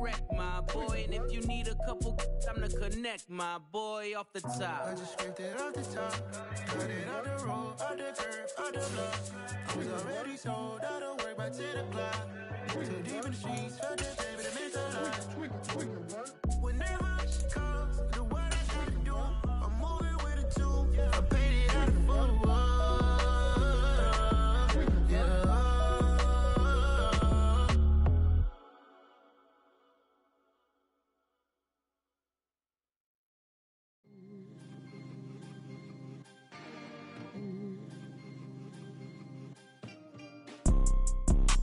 wreck, my boy. And if you need a couple, I'm to connect, my boy, off the top. I just scraped it off the top. Cut it out the road, out the turf, out the block. I was already sold, out of work by 10 o'clock. Too deep in the streets, felt that baby, that meant a lot. Whenever she calls, the what I gotta do, I'm moving with a two. I paid it out of full.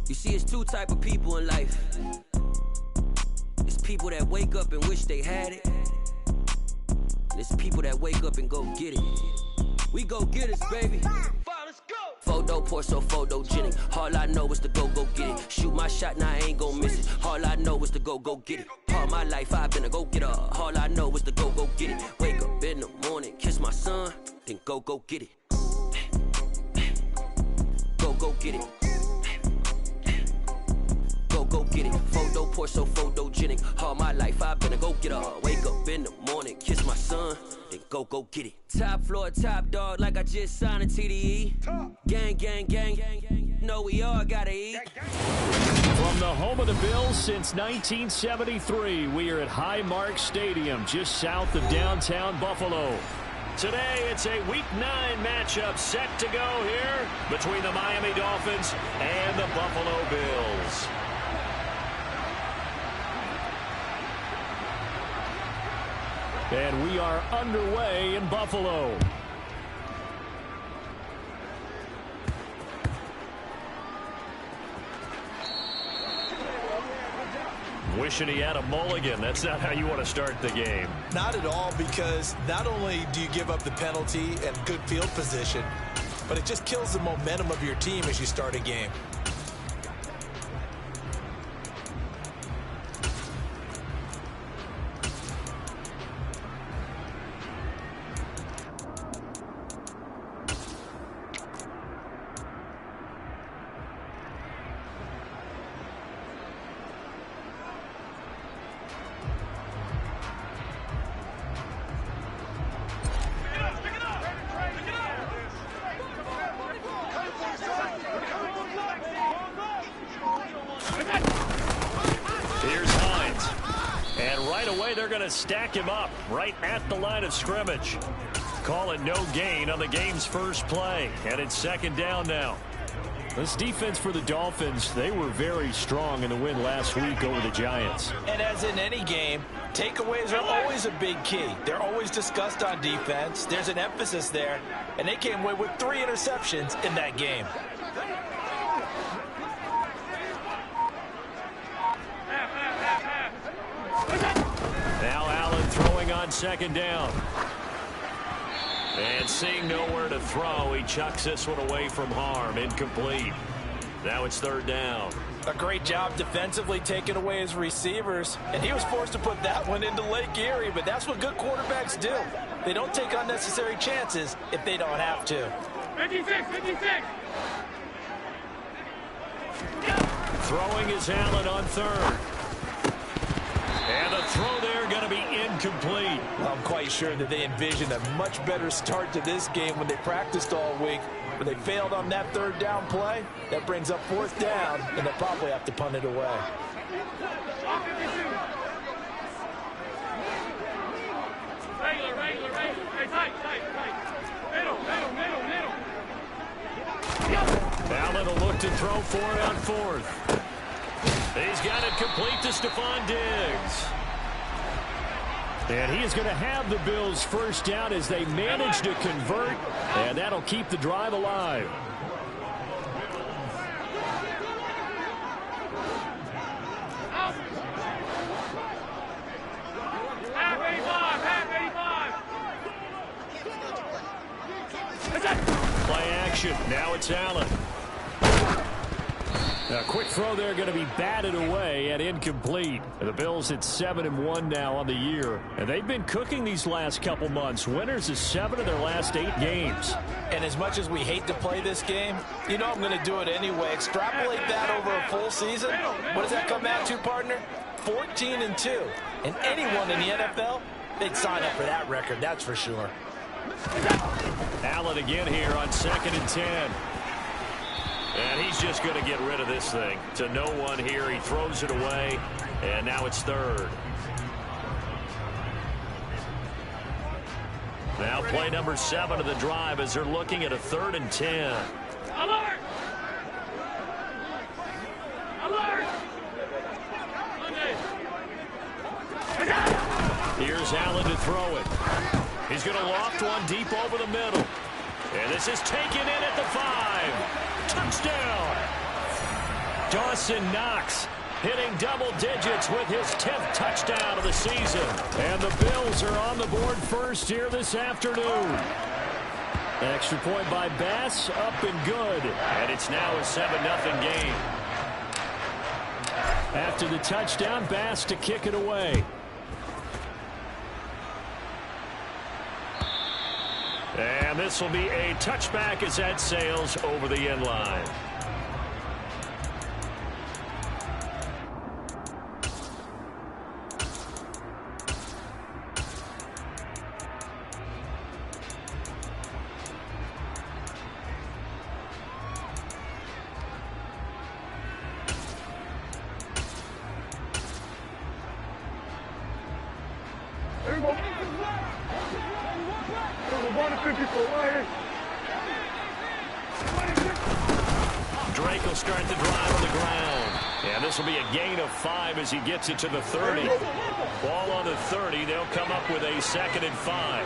You see, it's two type of people in life. It's people that wake up and wish they had it. And it's people that wake up and go get it. We go get it, baby. Let's go. Photo pour so photogenic. All I know is to go get it. Shoot my shot, now I ain't gon' miss it. All I know is to go get it. All my life I've been a go-getter. All I know is to go get it. Wake up in the morning, kiss my son, then go get it. Go get it. Go get it. Photo pour so photogenic. All my life I've been a go-getter. Wake up in the morning, kiss my son, then go get it. Top floor, top dog, like I just signed a TDE. Gang, gang, gang, gang, gang. No, we all gotta eat. From the home of the Bills since 1973, we are at Highmark Stadium, just south of downtown Buffalo. Today, it's a Week 9 matchup set to go here between the Miami Dolphins and the Buffalo Bills. And we are underway in Buffalo. Wishing he had a mulligan. That's not how you want to start the game. Not at all, because not only do you give up the penalty and good field position, but it just kills the momentum of your team as you start a game. Stack him up right at the line of scrimmage. Call it no gain on the game's first play, and it's second down now. This defense for the Dolphins, they were very strong in the win last week over the Giants. And as in any game, takeaways are always a big key. They're always discussed on defense. There's an emphasis there, and they came away with 3 interceptions in that game. On second down. And seeing nowhere to throw, he chucks this one away from harm. Incomplete. Now it's third down. A great job defensively taking away his receivers, and he was forced to put that one into Lake Erie, but that's what good quarterbacks do. They don't take unnecessary chances if they don't have to. 56. Throwing is Allen on third. And the throw there going to be incomplete. I'm quite sure that they envisioned a much better start to this game when they practiced all week. When they failed on that third down play, that brings up fourth down, and they'll probably have to punt it away. Regular. Hey, tight. Middle. Allen will look to throw for it on fourth. He's got it complete to Stephon Diggs. And he is going to have the Bills' first down as they manage to convert, and that'll keep the drive alive. Half 85. Play action. Now it's Allen. A quick throw there going to be batted away and incomplete. The Bills at 7-1 now on the year. And they've been cooking these last couple months. Winners of 7 of their last 8 games. And as much as we hate to play this game, you know I'm going to do it anyway. Extrapolate that over a full season. What does that come out to, partner? 14-2. And anyone in the NFL, they'd sign up for that record, that's for sure. Allen again here on 2nd and 10. And he's just going to get rid of this thing. To no one here. He throws it away. And now it's 3rd. Now play number 7 of the drive as they're looking at a 3rd and 10. Alert! Alert! Here's Allen to throw it. He's going to loft one deep over the middle. And this is taken in at the 5. Touchdown! Dawson Knox hitting double digits with his 10th touchdown of the season. And the Bills are on the board first here this afternoon. Extra point by Bass, up and good. And it's now a 7-0 game. After the touchdown, Bass to kick it away. And this will be a touchback as that sails over the end line. Drake will start the drive on the ground. And this will be a gain of 5 as he gets it to the 30. Ball on the 30. They'll come up with a 2nd and 5.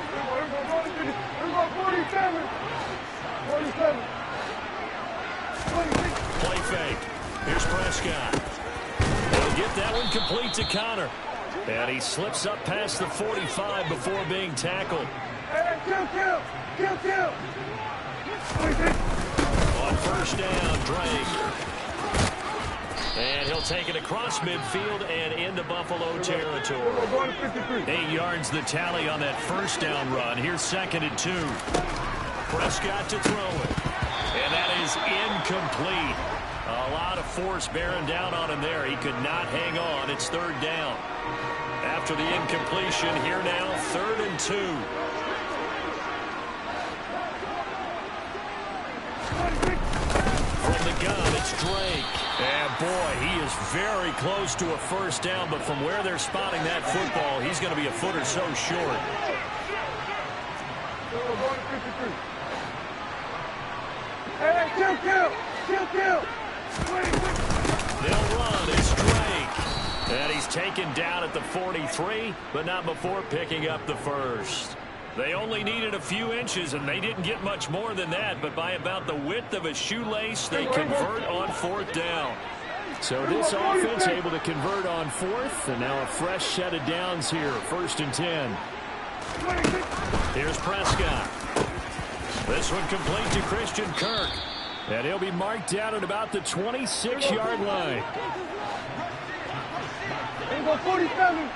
Play fake. Here's Prescott. He'll get that one complete to Connor. And he slips up past the 45 before being tackled. On 1st down, Drake. And he'll take it across midfield and into Buffalo territory. 8 yards the tally on that 1st down run. Here's 2nd and 2. Prescott to throw it. And that is incomplete. A lot of force bearing down on him there. He could not hang on. It's 3rd down. After the incompletion, here now, 3rd and 2. From the gun, it's Drake. And boy, he is very close to a 1st down, but from where they're spotting that football, he's going to be a foot or so short. They'll run. It's Drake. And he's taken down at the 43, but not before picking up the 1st. They only needed a few inches, and they didn't get much more than that, but by about the width of a shoelace, they convert on 4th down. So this offense able to convert on 4th, and now a fresh set of downs here, 1st and 10. Here's Prescott. This one complete to Christian Kirk. And he'll be marked down at about the 26-yard line. 47.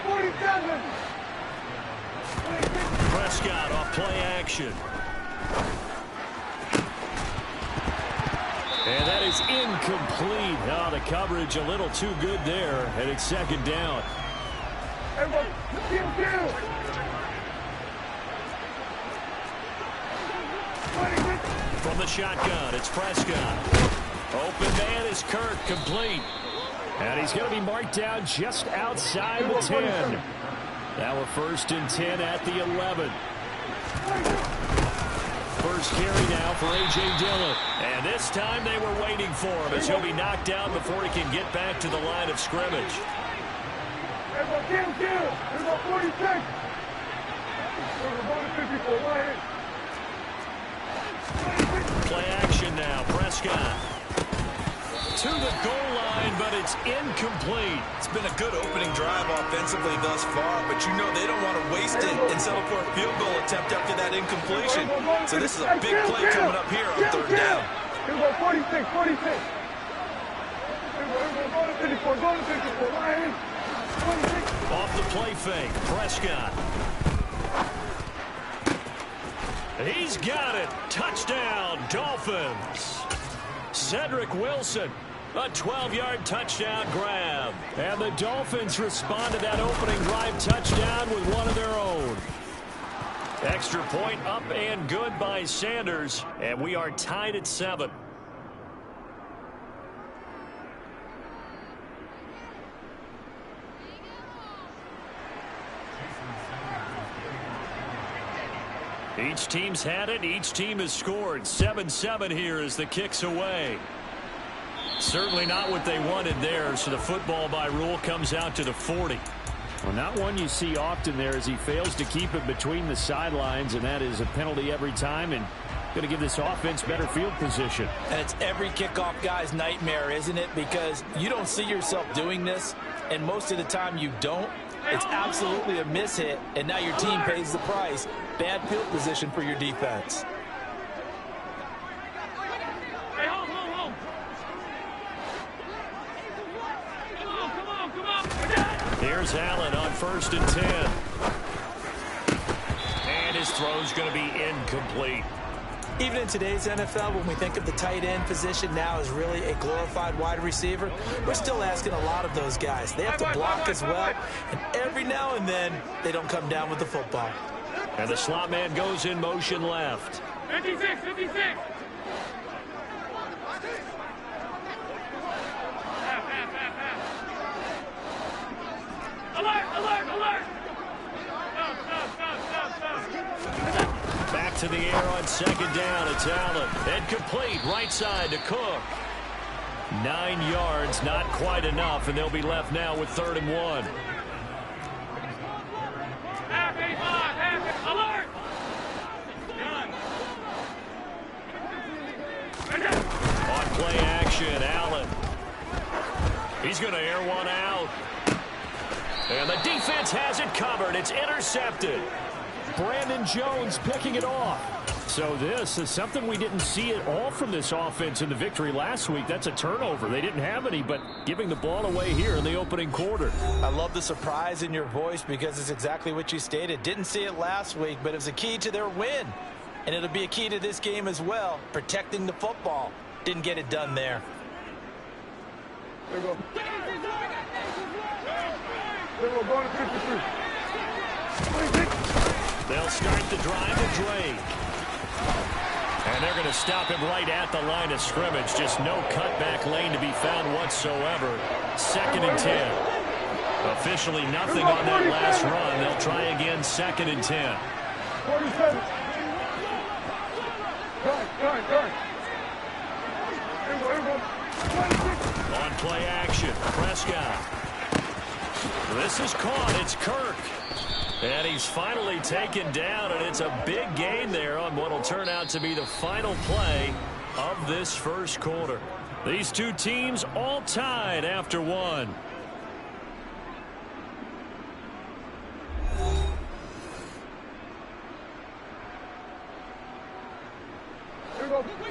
47. Prescott off play action. And that is incomplete. Oh, the coverage a little too good there. And it's 2nd down. From the shotgun, it's Prescott. Open man is Kirk, complete. And he's going to be marked down just outside the 10. Now a 1st and 10 at the 11. First carry now for A.J. Dillon. And this time they were waiting for him as he'll be knocked down before he can get back to the line of scrimmage. Play action now, Prescott. To the goal line, but it's incomplete. It's been a good opening drive offensively thus far, but you know they don't want to waste it and settle for a field goal attempt after that incompletion. So this is a big play coming up here on 3rd down. 46. Off the play fake, Prescott. He's got it. Touchdown, Dolphins. Cedric Wilson A 12-yard touchdown grab. And the Dolphins respond to that opening drive touchdown with one of their own. Extra point up and good by Sanders. And we are tied at 7. Each team's had it. Each team has scored. 7-7 here as the kick's away. Certainly not what they wanted there, so the football by rule comes out to the 40. Well, not one you see often there as he fails to keep it between the sidelines, and that is a penalty every time and going to give this offense better field position. And it's every kickoff guy's nightmare, isn't it? Because you don't see yourself doing this, and most of the time you don't. It's absolutely a mishit, and now your team pays the price. Bad field position for your defense. Here's Allen on 1st and 10. And his throw's going to be incomplete. Even in today's NFL, when we think of the tight end position now as really a glorified wide receiver, we're still asking a lot of those guys. They have to block as well, and every now and then they don't come down with the football. And the slot man goes in motion left. 56, 56. Alert, alert, alert. Stop. Back to the air on 2nd down. It's Allen. And complete right side to Cook. 9 yards, not quite enough, and they'll be left now with 3rd and 1. Alert. On play action, Allen. He's going to air one out. And the defense has it covered. It's intercepted. Brandon Jones picking it off. So this is something we didn't see at all from this offense in the victory last week. That's a turnover. They didn't have any, but giving the ball away here in the opening quarter. I love the surprise in your voice because it's exactly what you stated. Didn't see it last week, but it was a key to their win. And it'll be a key to this game as well, protecting the football. Didn't get it done there. There we go. There we go, going to 53. 26. They'll start the drive with Drake. And they're going to stop him right at the line of scrimmage. Just no cutback lane to be found whatsoever. 2nd and 10. Officially nothing on that last run. They'll try again 2nd and 10. 47. Guard. Here we go. 26. On play action, Prescott. This is caught. It's Kirk. And he's finally taken down, and it's a big gain there on what will turn out to be the final play of this first quarter. These two teams all tied after 1.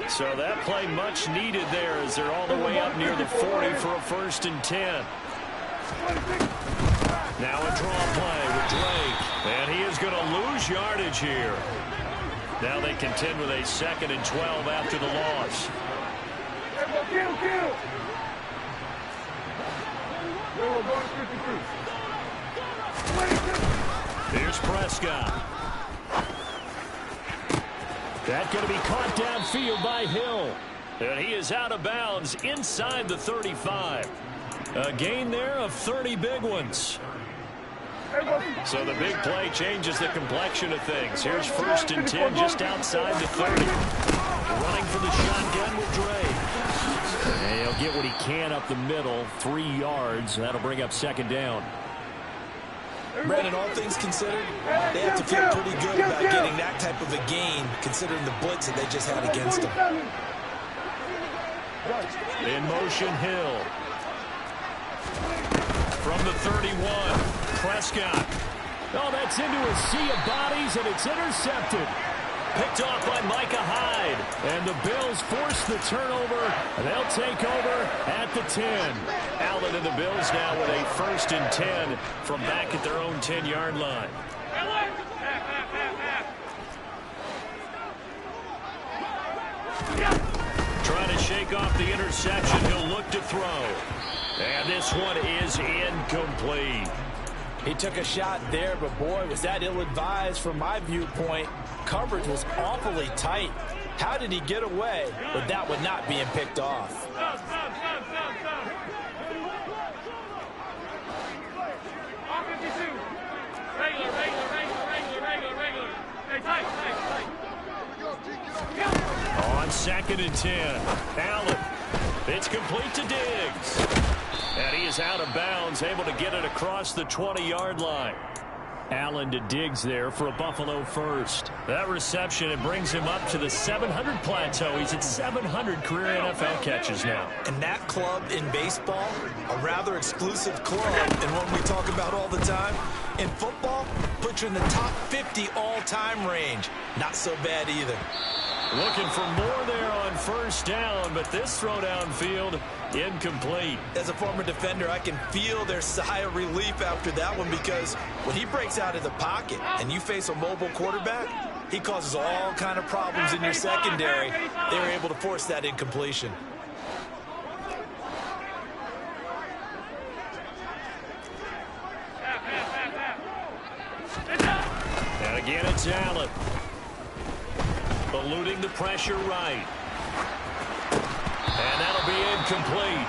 So that play much needed there as they're all the way up near the 40 for a 1st and 10. Now a draw play with Drake. And he is going to lose yardage here. Now they contend with a 2nd and 12 after the loss. Here's Prescott. That's going to be caught downfield by Hill. And he is out of bounds inside the 35. A gain there of 30 big ones. So the big play changes the complexion of things. Here's 1st and 10 just outside the 30. Running for the shotgun with Drake. And he'll get what he can up the middle. 3 yards. That'll bring up 2nd down. Brandon, all things considered, they have to feel pretty good about getting that type of a gain, considering the blitz that they just had against them. In motion, Hill. From the 31, Prescott. Oh, that's into a sea of bodies, and it's intercepted. Picked off by Micah Hyde. And the Bills force the turnover, and they'll take over at the 10. Allen and the Bills now with a 1st and 10 from back at their own 10-yard line. Trying to shake pick off the interception. He'll look to throw. And this one is incomplete. He took a shot there, but boy, was that ill-advised from my viewpoint. Coverage was awfully tight. How did he get away with that one not being picked off? On 2nd and 10, Allen. It's complete to Diggs. And he is out of bounds, able to get it across the 20-yard line. Allen to Diggs there for a Buffalo first. That reception, it brings him up to the 700 plateau. He's at 700 career NFL catches now. And that club in baseball, a rather exclusive club, and one we talk about all the time. In football, put you in the top 50 all-time range. Not so bad either. Looking for more there on first down, but this throw downfield, incomplete. As a former defender, I can feel their sigh of relief after that one, because when he breaks out of the pocket and you face a mobile quarterback, he causes all kind of problems in your secondary. They were able to force that incompletion. And again, it's Allen. Eluding the pressure right. And that'll be incomplete.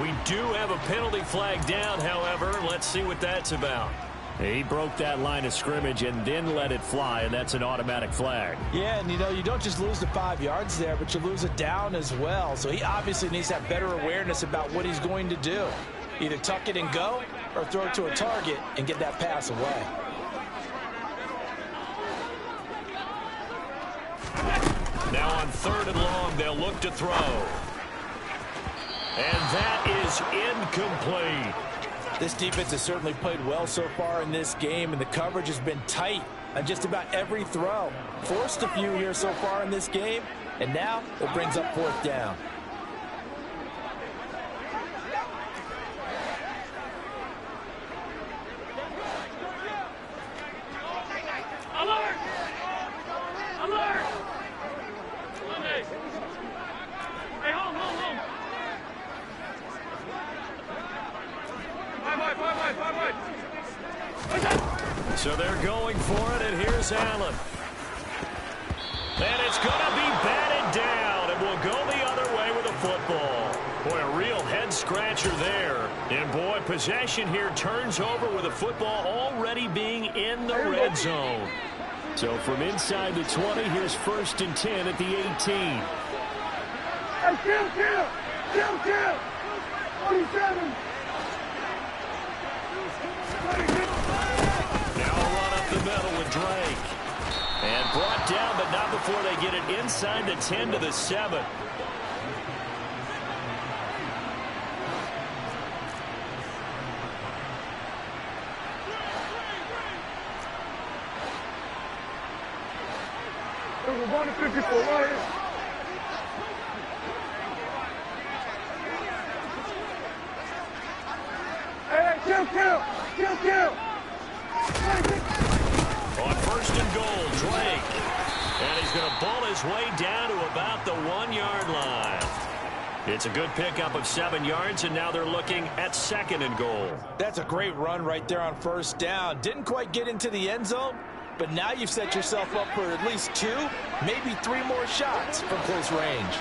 We do have a penalty flag down, however. Let's see what that's about. He broke that line of scrimmage and then let it fly, and that's an automatic flag. Yeah, and you don't just lose the 5 yards there, but you lose it down as well. So he obviously needs to have better awareness about what he's going to do. Either tuck it and go, or throw it to a target and get that pass away. Now on 3rd and long, they'll look to throw. And that is incomplete. This defense has certainly played well so far in this game, and the coverage has been tight on just about every throw. Forced a few here so far in this game, and now it brings up 4th down. So they're going for it, and here's Allen. And it's going to be batted down, and will go the other way with the football. Boy, a real head-scratcher there. And, boy, possession here turns over with the football already being in the red zone. So from inside the 20, here's 1st and 10 at the 18. Hey, kill! 47! Now a run up the middle with Drake. And brought down, but not before they get it inside the 10 to the 7. We're going to 54 right here. Hey, kill! On 1st and goal, Drake. And he's going to ball his way down to about the 1-yard line. It's a good pickup of 7 yards, and now they're looking at 2nd and goal. That's a great run right there on 1st down. Didn't quite get into the end zone, but now you've set yourself up for at least 2, maybe 3 more shots from close range.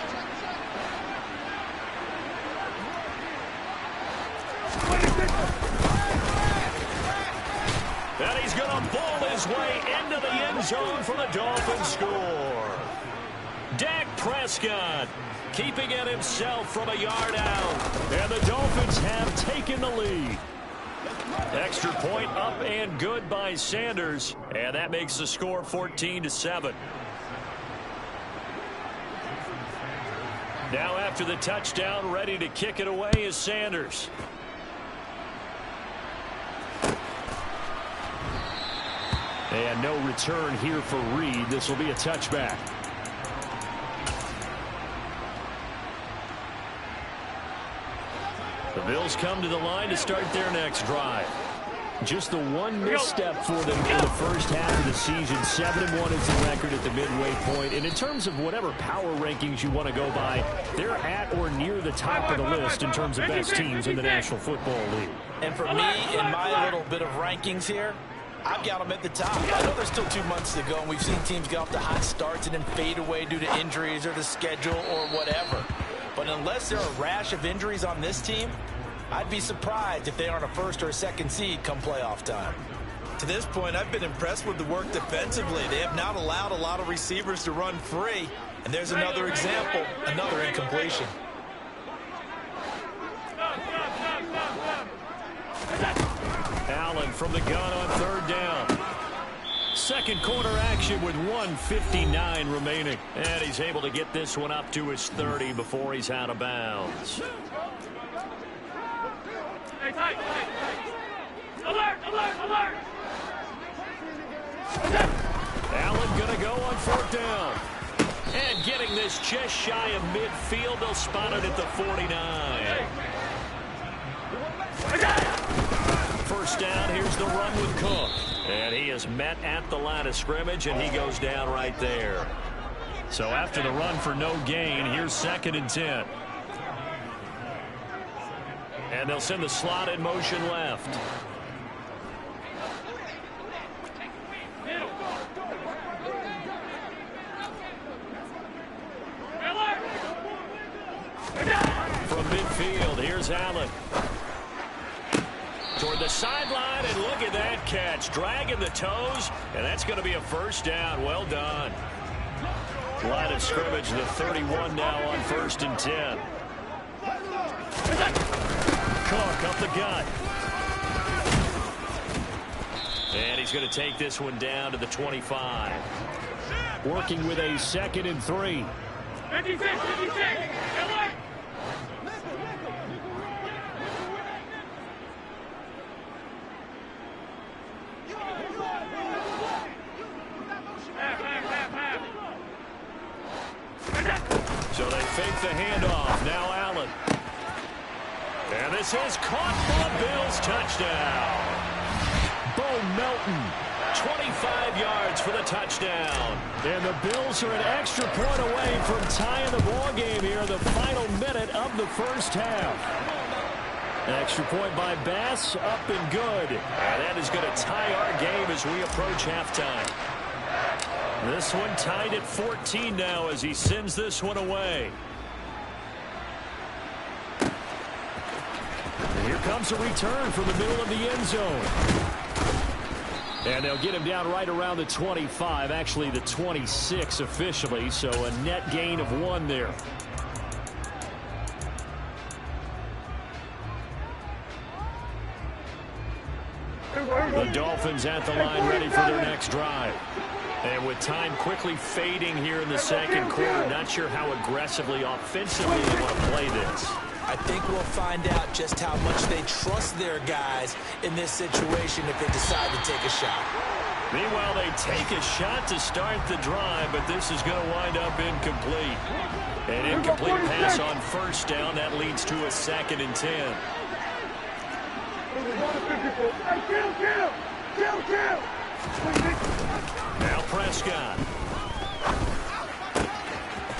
And he's going to ball his way into the end zone for the Dolphins score. Dak Prescott keeping it himself from a yard out. And the Dolphins have taken the lead. Extra point up and good by Sanders. And that makes the score 14-7. Now after the touchdown, ready to kick it away is Sanders. And no return here for Reed. This will be a touchback. The Bills come to the line to start their next drive. Just the one misstep for them in the first half of the season. 7-1 is the record at the midway point. And in terms of whatever power rankings you want to go by, they're at or near the top of the list in terms of best teams in the National Football League. And for me, in my little bit of rankings here, I've got them at the top. I know there's still 2 months to go, and we've seen teams get off to hot starts and then fade away due to injuries or the schedule or whatever. But unless there are a rash of injuries on this team, I'd be surprised if they aren't a first or a second seed come playoff time. To this point, I've been impressed with the work defensively. They have not allowed a lot of receivers to run free. And there's another example, another incompletion. Allen from the gun on 3rd down. Second quarter action with 1:59 remaining. And he's able to get this one up to his 30 before he's out of bounds. Alert, alert, alert! Allen going to go on 4th down. And getting this just shy of midfield. They'll spot it at the 49. First down, here's the run with Cook. And he is met at the line of scrimmage, and he goes down right there. So after the run for no gain, here's 2nd and 10. And they'll send the slot in motion left. From midfield, here's Allen. Toward the sideline, and look at that catch. Dragging the toes, and that's going to be a first down. Well done. Line of scrimmage, the 31 now on 1st and 10. Cook up the gut. And he's going to take this one down to the 25. Working with a 2nd and 3. 56, 56! So they fake the handoff. Now Allen. And this is caught for a Bills touchdown. Bo Melton, 25 yards for the touchdown. And the Bills are an extra point away from tying the ball game here in the final minute of the first half. Extra point by Bass, up and good. And that is going to tie our game as we approach halftime. This one tied at 14 now as he sends this one away. And here comes a return from the middle of the end zone. And they'll get him down right around the 25, actually the 26 officially, so a net gain of 1 there. The Dolphins at the line ready for their next drive. And with time quickly fading here in the second quarter, not sure how aggressively, offensively they want to play this. I think we'll find out just how much they trust their guys in this situation if they decide to take a shot. Meanwhile, they take a shot to start the drive, but this is going to wind up incomplete. An incomplete pass on 1st down. That leads to a 2nd and 10. Now Prescott.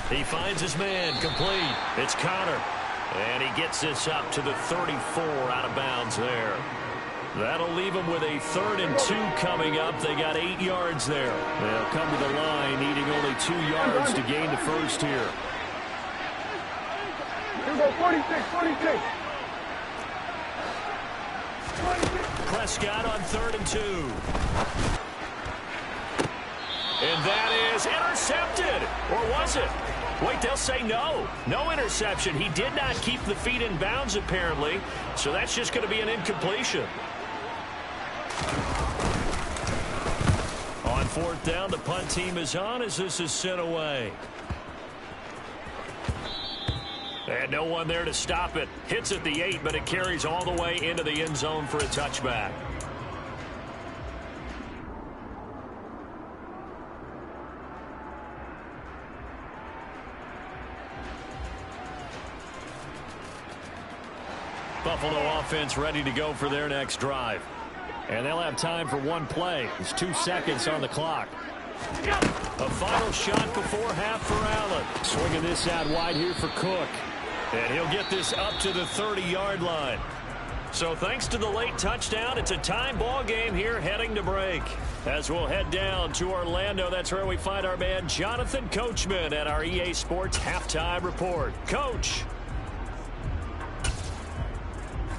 He finds his man, complete. It's Connor. And he gets this up to the 34 out of bounds there. That'll leave them with a 3rd and 2 coming up. They got 8 yards there. They'll come to the line, needing only 2 yards to gain the first here. Here we go, 46, 46. Prescott on 3rd and 2. And that is intercepted. Or was it? Wait, they'll say no. No interception. He did not keep the feet in bounds, apparently. So that's just going to be an incompletion. On 4th down, the punt team is on as this is sent away. And no one there to stop it. Hits at the 8, but it carries all the way into the end zone for a touchback. Buffalo offense ready to go for their next drive. And they'll have time for one play. There's 2 seconds on the clock. A final shot before half for Allen. Swinging this out wide here for Cook. And he'll get this up to the 30-yard line. So thanks to the late touchdown, it's a tie ball game here heading to break. As we'll head down to Orlando, that's where we find our man Jonathan Coachman at our EA Sports Halftime Report. Coach.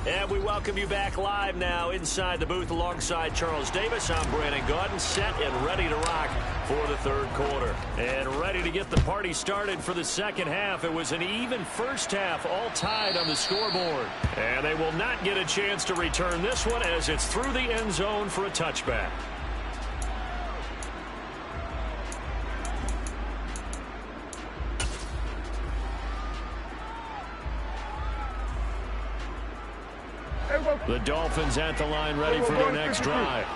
And we welcome you back live now inside the booth alongside Charles Davis. I'm Brandon Gaudin, set and ready to rock for the third quarter. And ready to get the party started for the second half. It was an even first half, all tied on the scoreboard. And they will not get a chance to return this one as it's through the end zone for a touchback. The Dolphins at the line ready for their next drive.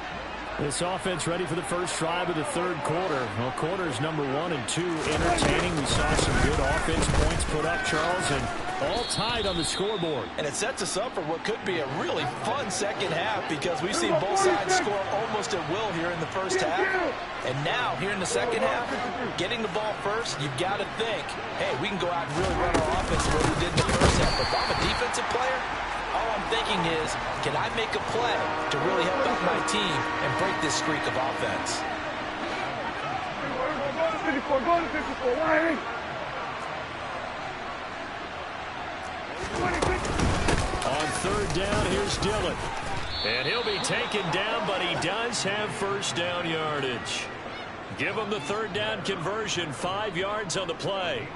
This offense ready for the first drive of the third quarter. Well, quarters number 1 and 2 entertaining. We saw some good offense points put up, Charles, and all tied on the scoreboard. And it sets us up for what could be a really fun second half because we've seen both sides score almost at will here in the first half. And now, here in the second half, getting the ball first, you've got to think, hey, we can go out and really run our offense the way we did in the first half. But if I'm a defensive player, all I'm thinking is, can I make a play to really help out my team and break this streak of offense? On third down, here's Dillon. And he'll be taken down, but he does have first down yardage. Give him the third down conversion, 5 yards on the play.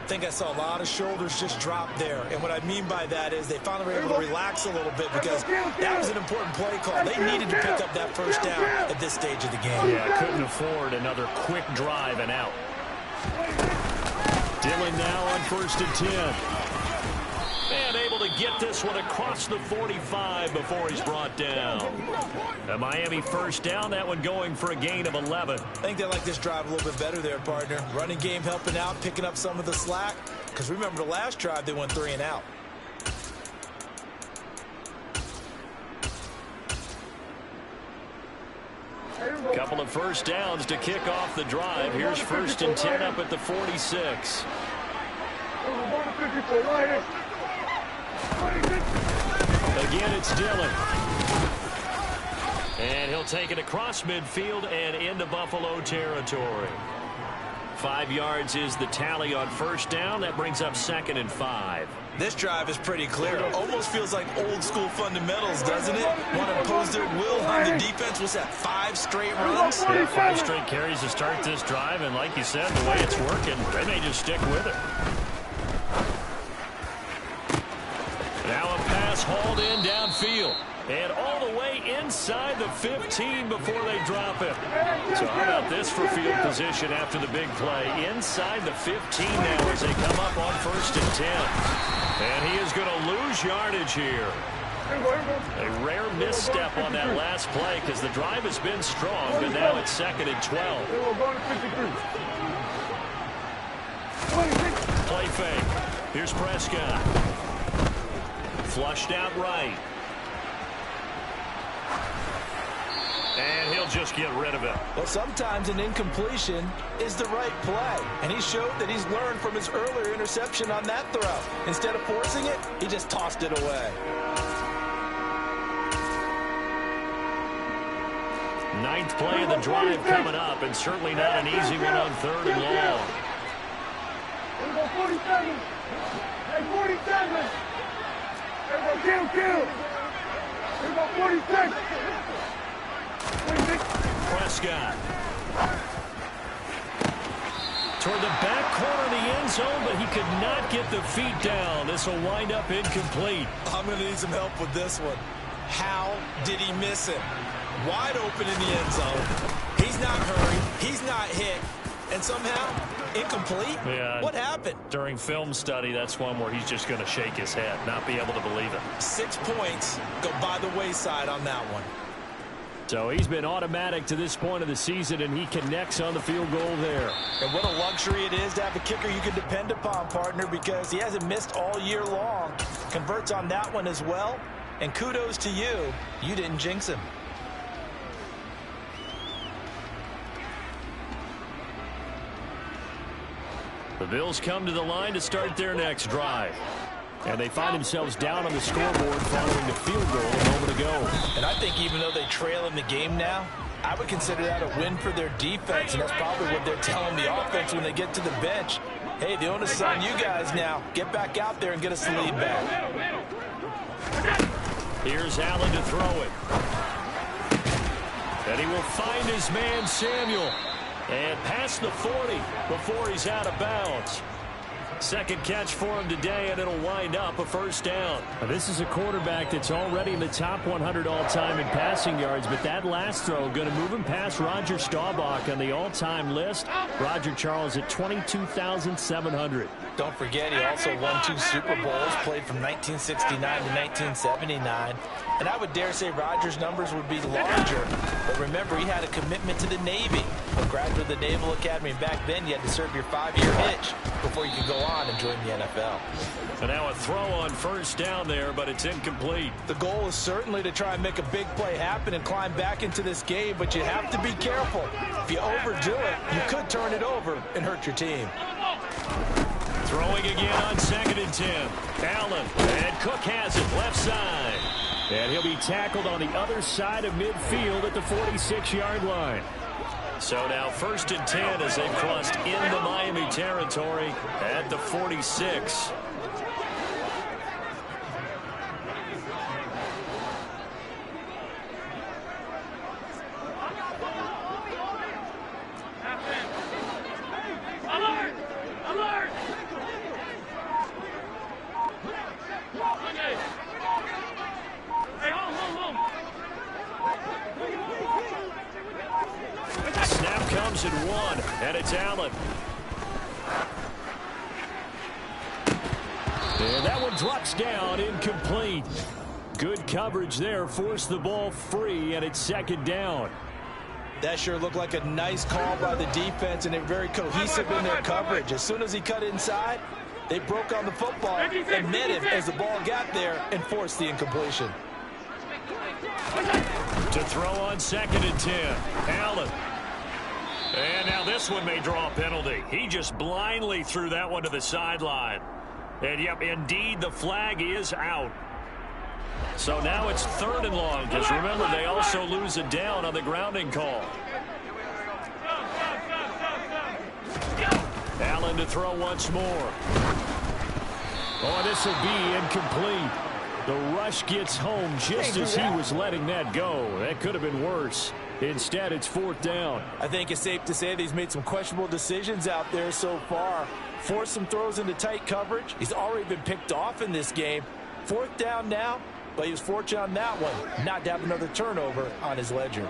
I think I saw a lot of shoulders just drop there. And what I mean by that is they finally were able to relax a little bit because that was an important play call. They needed to pick up that first down at this stage of the game. Yeah, couldn't afford another quick drive and out. Dillon now on 1st and 10. And able to get this one across the 45 before he's brought down. A Miami first down, that one going for a gain of 11. I think they like this drive a little bit better there, partner. Running game helping out, picking up some of the slack. Because remember the last drive, they went 3 and out. Couple of first downs to kick off the drive. Here's 1st and 10 up at the 46. Again, it's Dillon. And he'll take it across midfield and into Buffalo territory. 5 yards is the tally on first down. That brings up 2nd and 5. This drive is pretty clear. Almost feels like old school fundamentals, doesn't it? Want to impose their will on the defense. What's that, 5 straight runs? Yeah, 5 straight carries to start this drive. And like you said, the way it's working, they may just stick with it. Now a pass hauled in downfield. And all the way inside the 15 before they drop it. So how about this for field position after the big play? Inside the 15 now as they come up on 1st and 10. And he is going to lose yardage here. A rare misstep on that last play because the drive has been strong, but now it's 2nd and 12. Play fake. Here's Prescott. Flushed out right. And he'll just get rid of it. Well, sometimes an incompletion is the right play. And he showed that he's learned from his earlier interception on that throw. Instead of forcing it, he just tossed it away. 9th play of the drive coming up, and certainly not an easy one on 3rd and long. 47. Hey, 47. Kill. 46. Prescott. Toward the back corner of the end zone, but he could not get the feet down. This will wind up incomplete. I'm going to need some help with this one. How did he miss it? Wide open in the end zone. He's not hurried. He's not hit. And somehow, incomplete? Yeah. What happened? During film study, that's one where he's just going to shake his head, not be able to believe it. 6 points go by the wayside on that one. So he's been automatic to this point of the season, and he connects on the field goal there. And what a luxury it is to have a kicker you can depend upon, partner, because he hasn't missed all year long. Converts on that one as well. And kudos to you. You didn't jinx him. The Bills come to the line to start their next drive. And they find themselves down on the scoreboard following the field goal a moment ago. And I think even though they trail in the game now, I would consider that a win for their defense, and that's probably what they're telling the offense when they get to the bench. Hey, the onus is on you guys now. Get back out there and get us the lead back. Here's Allen to throw it. And he will find his man, Samuel. And past the 40 before he's out of bounds. Second catch for him today, and it'll wind up a first down. Now, this is a quarterback that's already in the top 100 all-time in passing yards, but that last throw going to move him past Roger Staubach on the all-time list. Roger Charles at 22,700. Don't forget, he also won 2 Super Bowls, played from 1969 to 1979. And I would dare say Rogers' numbers would be larger. But remember, he had a commitment to the Navy. A graduate of the Naval Academy. Back then, you had to serve your 5-year hitch before you could go on and join the NFL. And now a throw on first down there, but it's incomplete. The goal is certainly to try and make a big play happen and climb back into this game, but you have to be careful. If you overdo it, you could turn it over and hurt your team. Throwing again on 2nd and 10. Allen, and Cook has it left side. And he'll be tackled on the other side of midfield at the 46-yard line. So now 1st and 10 as they've crossed into Miami territory at the 46. At 1, and it's Allen. And that one drops down, incomplete. Good coverage there, forced the ball free, and it's 2nd down. That sure looked like a nice call by the defense, and they're very cohesive in their coverage. As soon as he cut inside, they broke on the football and met him as the ball got there and forced the incompletion. To throw on 2nd and 10, Allen. And now this one may draw a penalty. He just blindly threw that one to the sideline. And, yep, indeed, the flag is out. So now it's 3rd and long, because remember, they also lose a down on the grounding call. Allen to throw once more. Oh, this will be incomplete. The rush gets home just as he was letting that go. That could have been worse. Instead, it's 4th down. I think it's safe to say that he's made some questionable decisions out there so far. Forced some throws into tight coverage. He's already been picked off in this game. 4th down now, but he was fortunate on that one not to have another turnover on his ledger.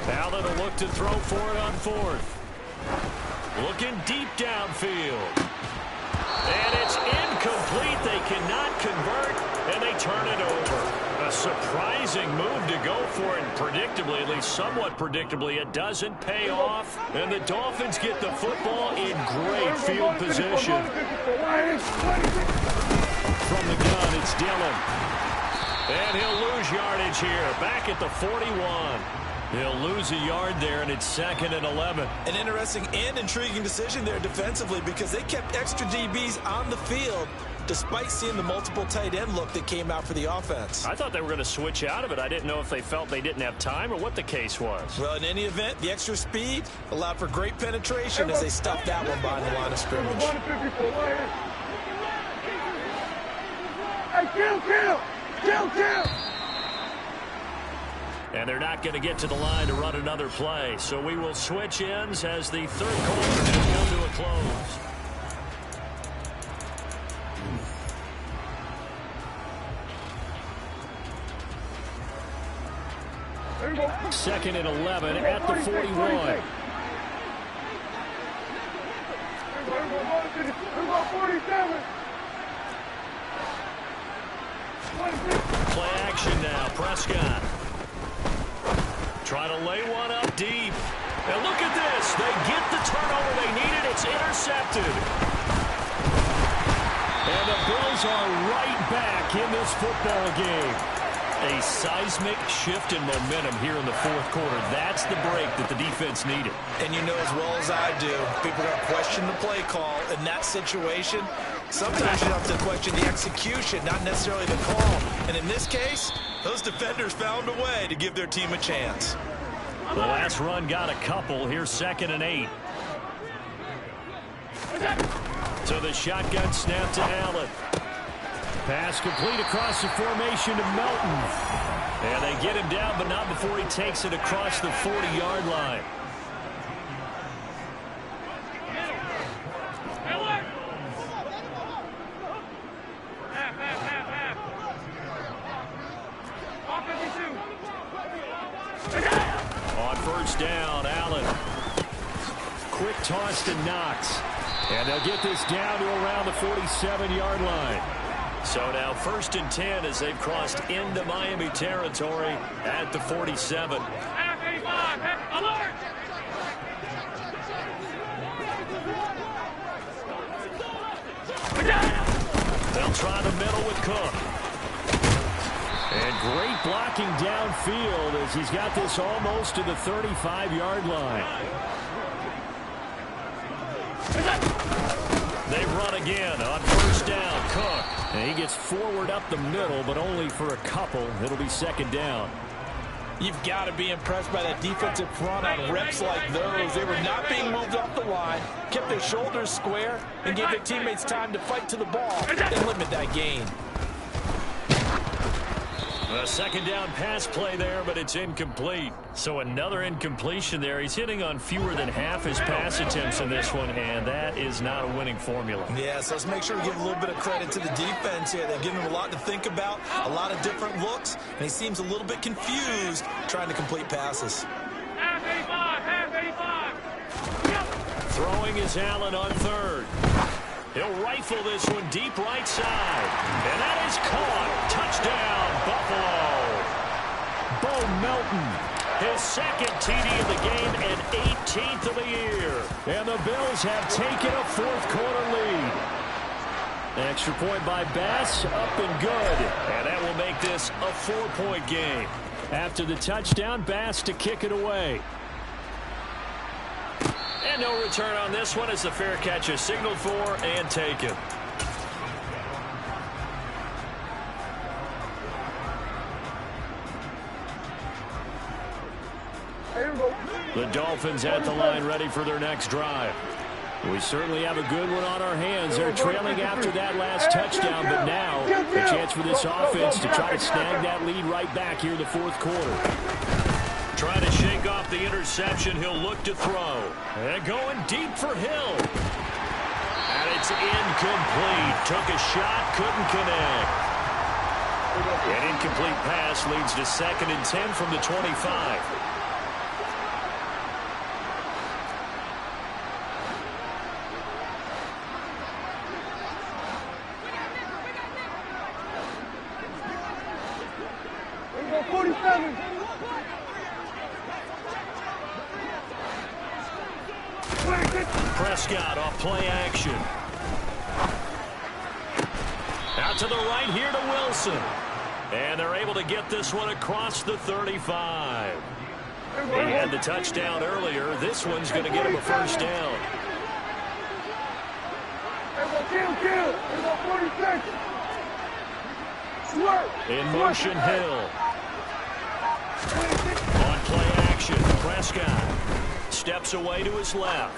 Allen will look to throw for it on 4th. Looking deep downfield. And it's incomplete. They cannot convert, and they turn it over. A surprising move to go for it, and predictably, at least somewhat predictably, it doesn't pay off. And the Dolphins get the football in great field position. From the gun, it's Dillon. And he'll lose yardage here, back at the 41. He'll lose a yard there, and it's 2nd and 11. An interesting and intriguing decision there defensively, because they kept extra DBs on the field despite seeing the multiple tight end look that came out for the offense. I thought they were going to switch out of it. I didn't know if they felt they didn't have time or what the case was. Well, in any event, the extra speed allowed for great penetration as they stuffed that one behind the line of scrimmage. Hey, kill! And they're not going to get to the line to run another play. So we will switch ends as the 3rd quarter has come to a close. Second and 11 at the 41. Play action now. Prescott. Trying to lay one up deep. And look at this. They get the turnover they needed. It's intercepted. And the Bills are right back in this football game. A seismic shift in momentum here in the fourth quarter. That's the break that the defense needed. And you know as well as I do, people are going to question the play call in that situation. Sometimes you have to question the execution, not necessarily the call. And in this case, those defenders found a way to give their team a chance. The last run got a couple. Here's 2nd and 8. To the shotgun snap to Allen. Pass complete across the formation to Melton. And they get him down, but not before he takes it across the 40-yard line. On first down, Allen. Quick toss to Knox. And they'll get this down to around the 47-yard line. So now 1st and 10 as they've crossed into Miami territory at the 47. They'll try the middle with Cook. And great blocking downfield as he's got this almost to the 35-yard line. They run again on first down. Cook. And he gets forward up the middle, but only for a couple. It'll be 2nd down. You've got to be impressed by that defensive front on reps like those. They were not being moved off the line, kept their shoulders square, and gave their teammates time to fight to the ball and limit that gain. A 2nd down pass play there, but it's incomplete. So another incompletion there. He's hitting on fewer than half his pass attempts in this one, and that is not a winning formula. Yeah, so let's make sure we give a little bit of credit to the defense here. They've given him a lot to think about, a lot of different looks, and he seems a little bit confused trying to complete passes. Throwing is Allen on 3rd. He'll rifle this one deep right side. And that is caught. Touchdown, Buffalo. Bo Melton, his 2nd TD of the game and 18th of the year. And the Bills have taken a 4th quarter lead. Extra point by Bass, up and good. And that will make this a 4-point game. After the touchdown, Bass to kick it away. And no return on this one as the fair catch is signaled for and taken. The Dolphins at the line ready for their next drive. We certainly have a good one on our hands. They're trailing after that last touchdown, but now a chance for this offense to try to snag that lead right back here in the 4th quarter. Trying to shake off the interception. He'll look to throw. And going deep for Hill. And it's incomplete. Took a shot, couldn't connect. An incomplete pass leads to 2nd and 10 from the 25. Prescott off play action. Out to the right here to Wilson. And they're able to get this one across the 35. He had the touchdown earlier. This one's going to get him a 1st down. In motion, Hill. On play action, Prescott steps away to his left.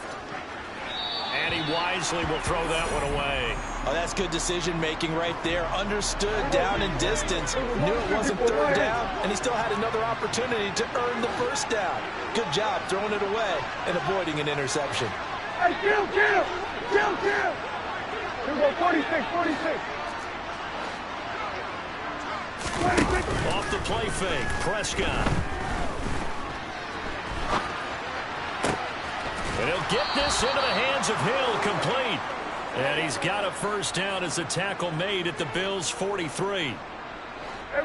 And he wisely will throw that one away. Oh, that's good decision-making right there. Understood down in distance. Knew it wasn't 3rd down, and he still had another opportunity to earn the 1st down. Good job throwing it away and avoiding an interception. Hey, kill! Here we go, 46. Off the play fake, Prescott. And he'll get this into the hands of Hill, complete. And he's got a 1st down as the tackle made at the Bills' 43.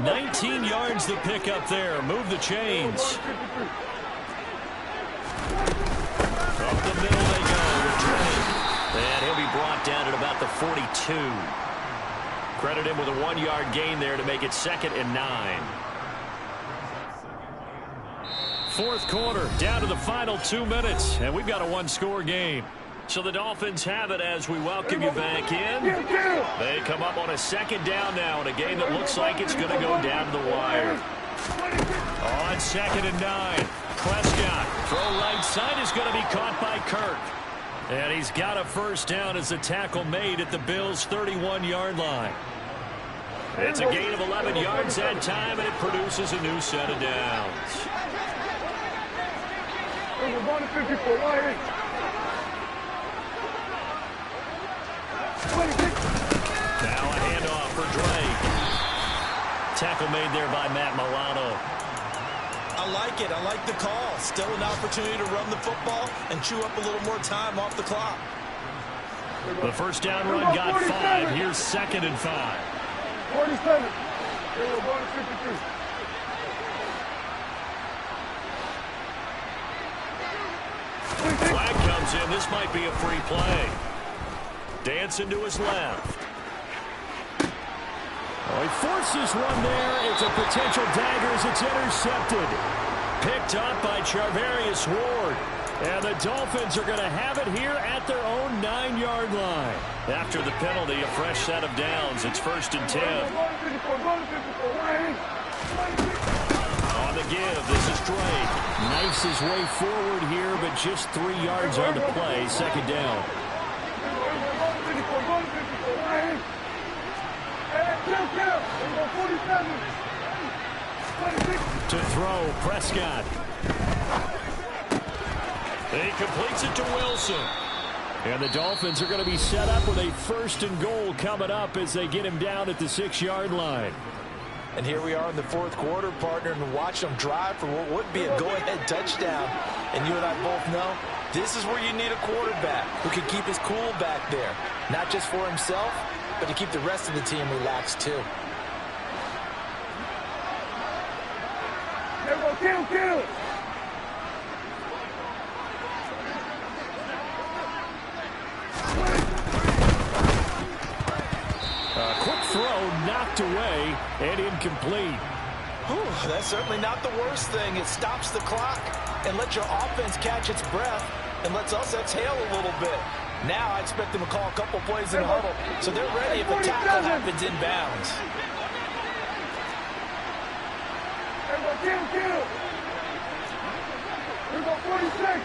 19 yards the pick up there. Move the chains. Up the middle they go. Returning. And he'll be brought down at about the 42. Credit him with a 1-yard gain there to make it 2nd and 9. fourth quarter, down to the final 2 minutes, and we've got a one-score game. So the Dolphins have it as we welcome you back in. They come up on a second down now in a game that looks like it's going to go down to the wire. On 2nd and 9, Prescott. Throw right side is going to be caught by Kirk. And he's got a first down as the tackle made at the Bills' 31-yard line. It's a gain of 11 yards that time, and it produces a new set of downs. Now a handoff for Drake. Tackle made there by Matt Milano. I like it. I like the call. Still an opportunity to run the football and chew up a little more time off the clock. The first down run got 5. Here's 2nd and 5. 47. Flag comes in. This might be a free play. Dancing to his left. Oh, he forces one there. It's a potential dagger as it's intercepted. Picked up by Charvarius Ward. And the Dolphins are going to have it here at their own 9-yard line. After the penalty, a fresh set of downs. It's 1st and 10. On the give, this is Drake. Knifes his way forward here, but just 3 yards on the play. 2nd down. To throw, Prescott. He completes it to Wilson. And the Dolphins are going to be set up with a 1st and goal coming up as they get him down at the 6-yard line. And here we are in the fourth quarter, partner, and watch them drive for what would be a go-ahead touchdown. And you and I both know this is where you need a quarterback who can keep his cool back there. Not just for himself, but to keep the rest of the team relaxed too. Kill! Quick throw knocked away and incomplete. Whew, that's certainly not the worst thing. It stops the clock and lets your offense catch its breath and lets us exhale a little bit. Now I expect them to call a couple plays in the huddle so they're ready if a tackle happens inbounds. Kill! Here we go, 46.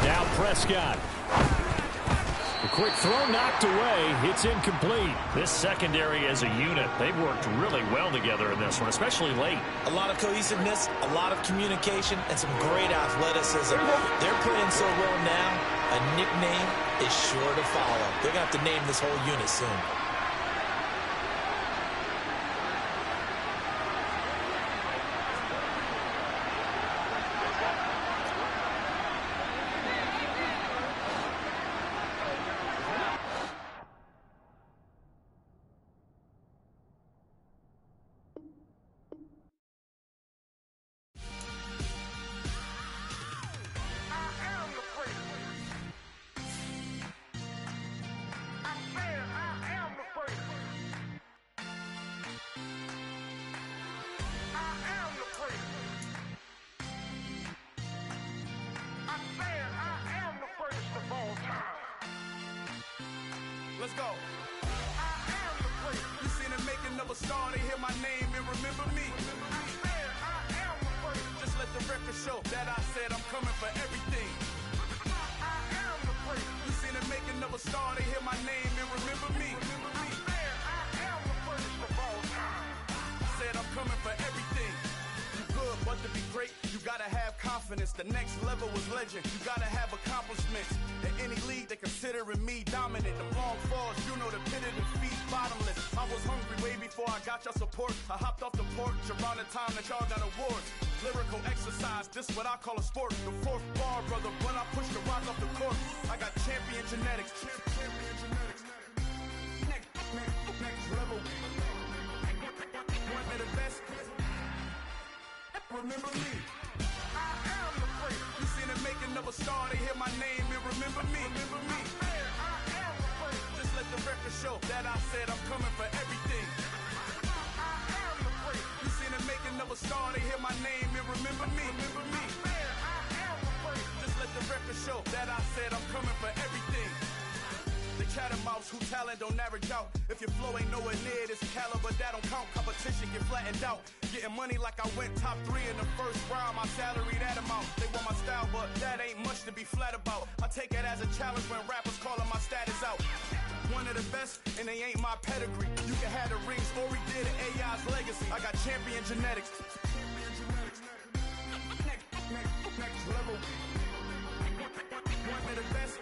Now Prescott. A quick throw knocked away. It's incomplete. This secondary as a unit, they've worked really well together in this one, especially late. A lot of cohesiveness, a lot of communication, and some great athleticism. They're playing so well now, a nickname is sure to follow. They're going to have to name this whole unit soon. Let's go. I am the place. You seen it making of a star. They hear my name and remember me. I am the place. Just let the record show that I said I'm coming for everything. I am the place. You seen it making of a star. They hear my name and remember me. I am the place of all time. I said I'm coming for everything. You good, but to be great, you gotta have confidence. The next level was legend. You gotta have accomplishments. In any league, they considering me dominant. The long falls, you know the pit of defeat, bottomless. I was hungry way before I got your support. I hopped off the porch around the time that y'all got awards. Lyrical exercise, this what I call a sport. The fourth bar, brother, when I push the rock off the court. I got champion genetics. Next level. One of the best. Remember me. I am the place. You seen it making of a star. They hear my name and remember me. Remember me. I am the place. Just let the record show that I said I'm coming for everything. I am the place. You mouse who talent don't average out. If your flow ain't nowhere near this caliber, that don't count. Competition get flattened out. Getting money like I went top 3 in the first round. My salary that amount. They want my style, but that ain't much to be flat about. I take it as a challenge when rappers calling my status out. One of the best, and they ain't my pedigree. You can have the rings, or we did it, AI's legacy. I got champion genetics. Next level. One of the best.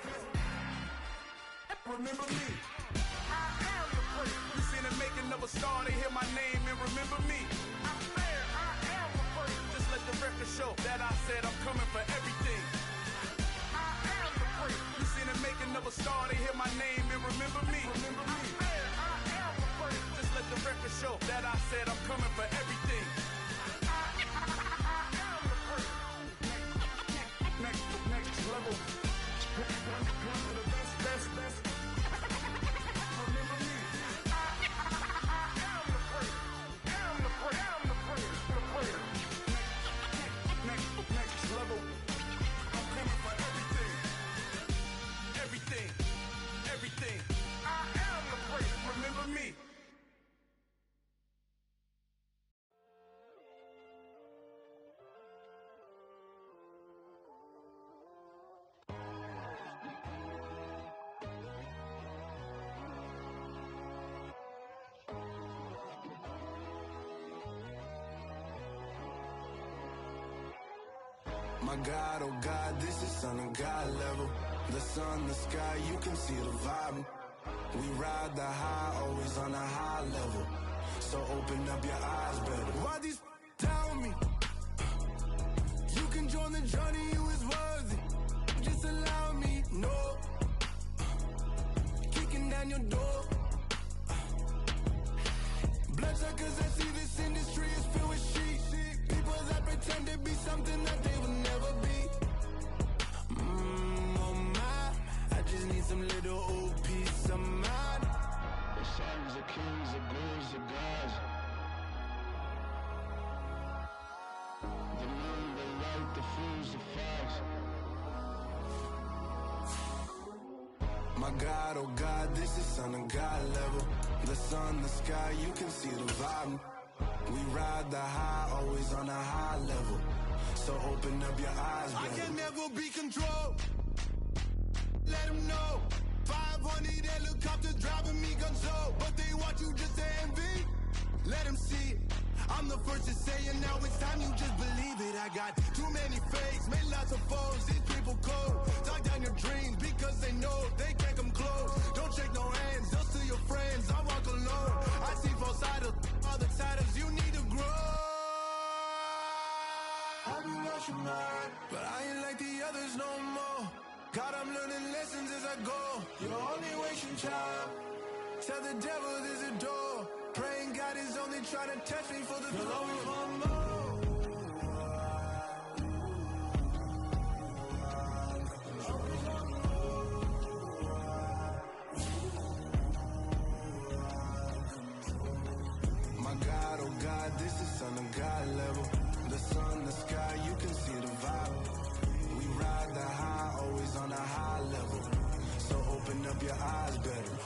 Remember me. I am the first. You seen the making of a star, they hear my name and remember me. I swear I am the first. Just let the record show that I said I'm coming for everything. I am the first. You seen the making of a star, they hear my name and remember me. Remember me. I swear I am the first. Just let the record show that I said I'm coming for everything. I am the first. Next level. One of the best. Remember me. I am the first. Am the first. Next level. I'm coming for everything. I am the first. Remember me. My God, oh God, this is Son of God level. The sun, the sky, you can see the vibe. We ride the high, always on a high level. So open up your eyes better. Why these tell me? You can join the journey, you is worthy. Just allow me, no. Kicking down your door. Bloodsuckers, I see this industry is filled with sheep. People that pretend to be something that they will never be. Oh my, I just need some little old peace of mind. The sons of kings, the gurus, the gods. The moon, the light, the fools, the facts. My God, oh God, this is Son of God level. The sun, the sky, you can see the vibe. We ride the high, always on a high level. So open up your eyes, baby. I can never be controlled. Let them know. 500 helicopters driving me gonzo. But they want you just to envy. Let them see it. I'm the first to say it, now it's time you just believe it. I got too many fakes, made lots of foes. These people cold. Talk down your dreams because they know they can't come close. Don't shake no hands, just to your friends. I walk alone. I see both sides of other titles. You need to grow. Have you lost your mind? But I ain't like the others no more. God, I'm learning lessons as I go. You're only wasting time. Tell the devil there's a door. Praying God is only trying to touch me for the glory for more. My God, oh God, this is Son of God level. The sun, the sky, you can see the vibe. We ride the high, always on a high level. So open up your eyes better.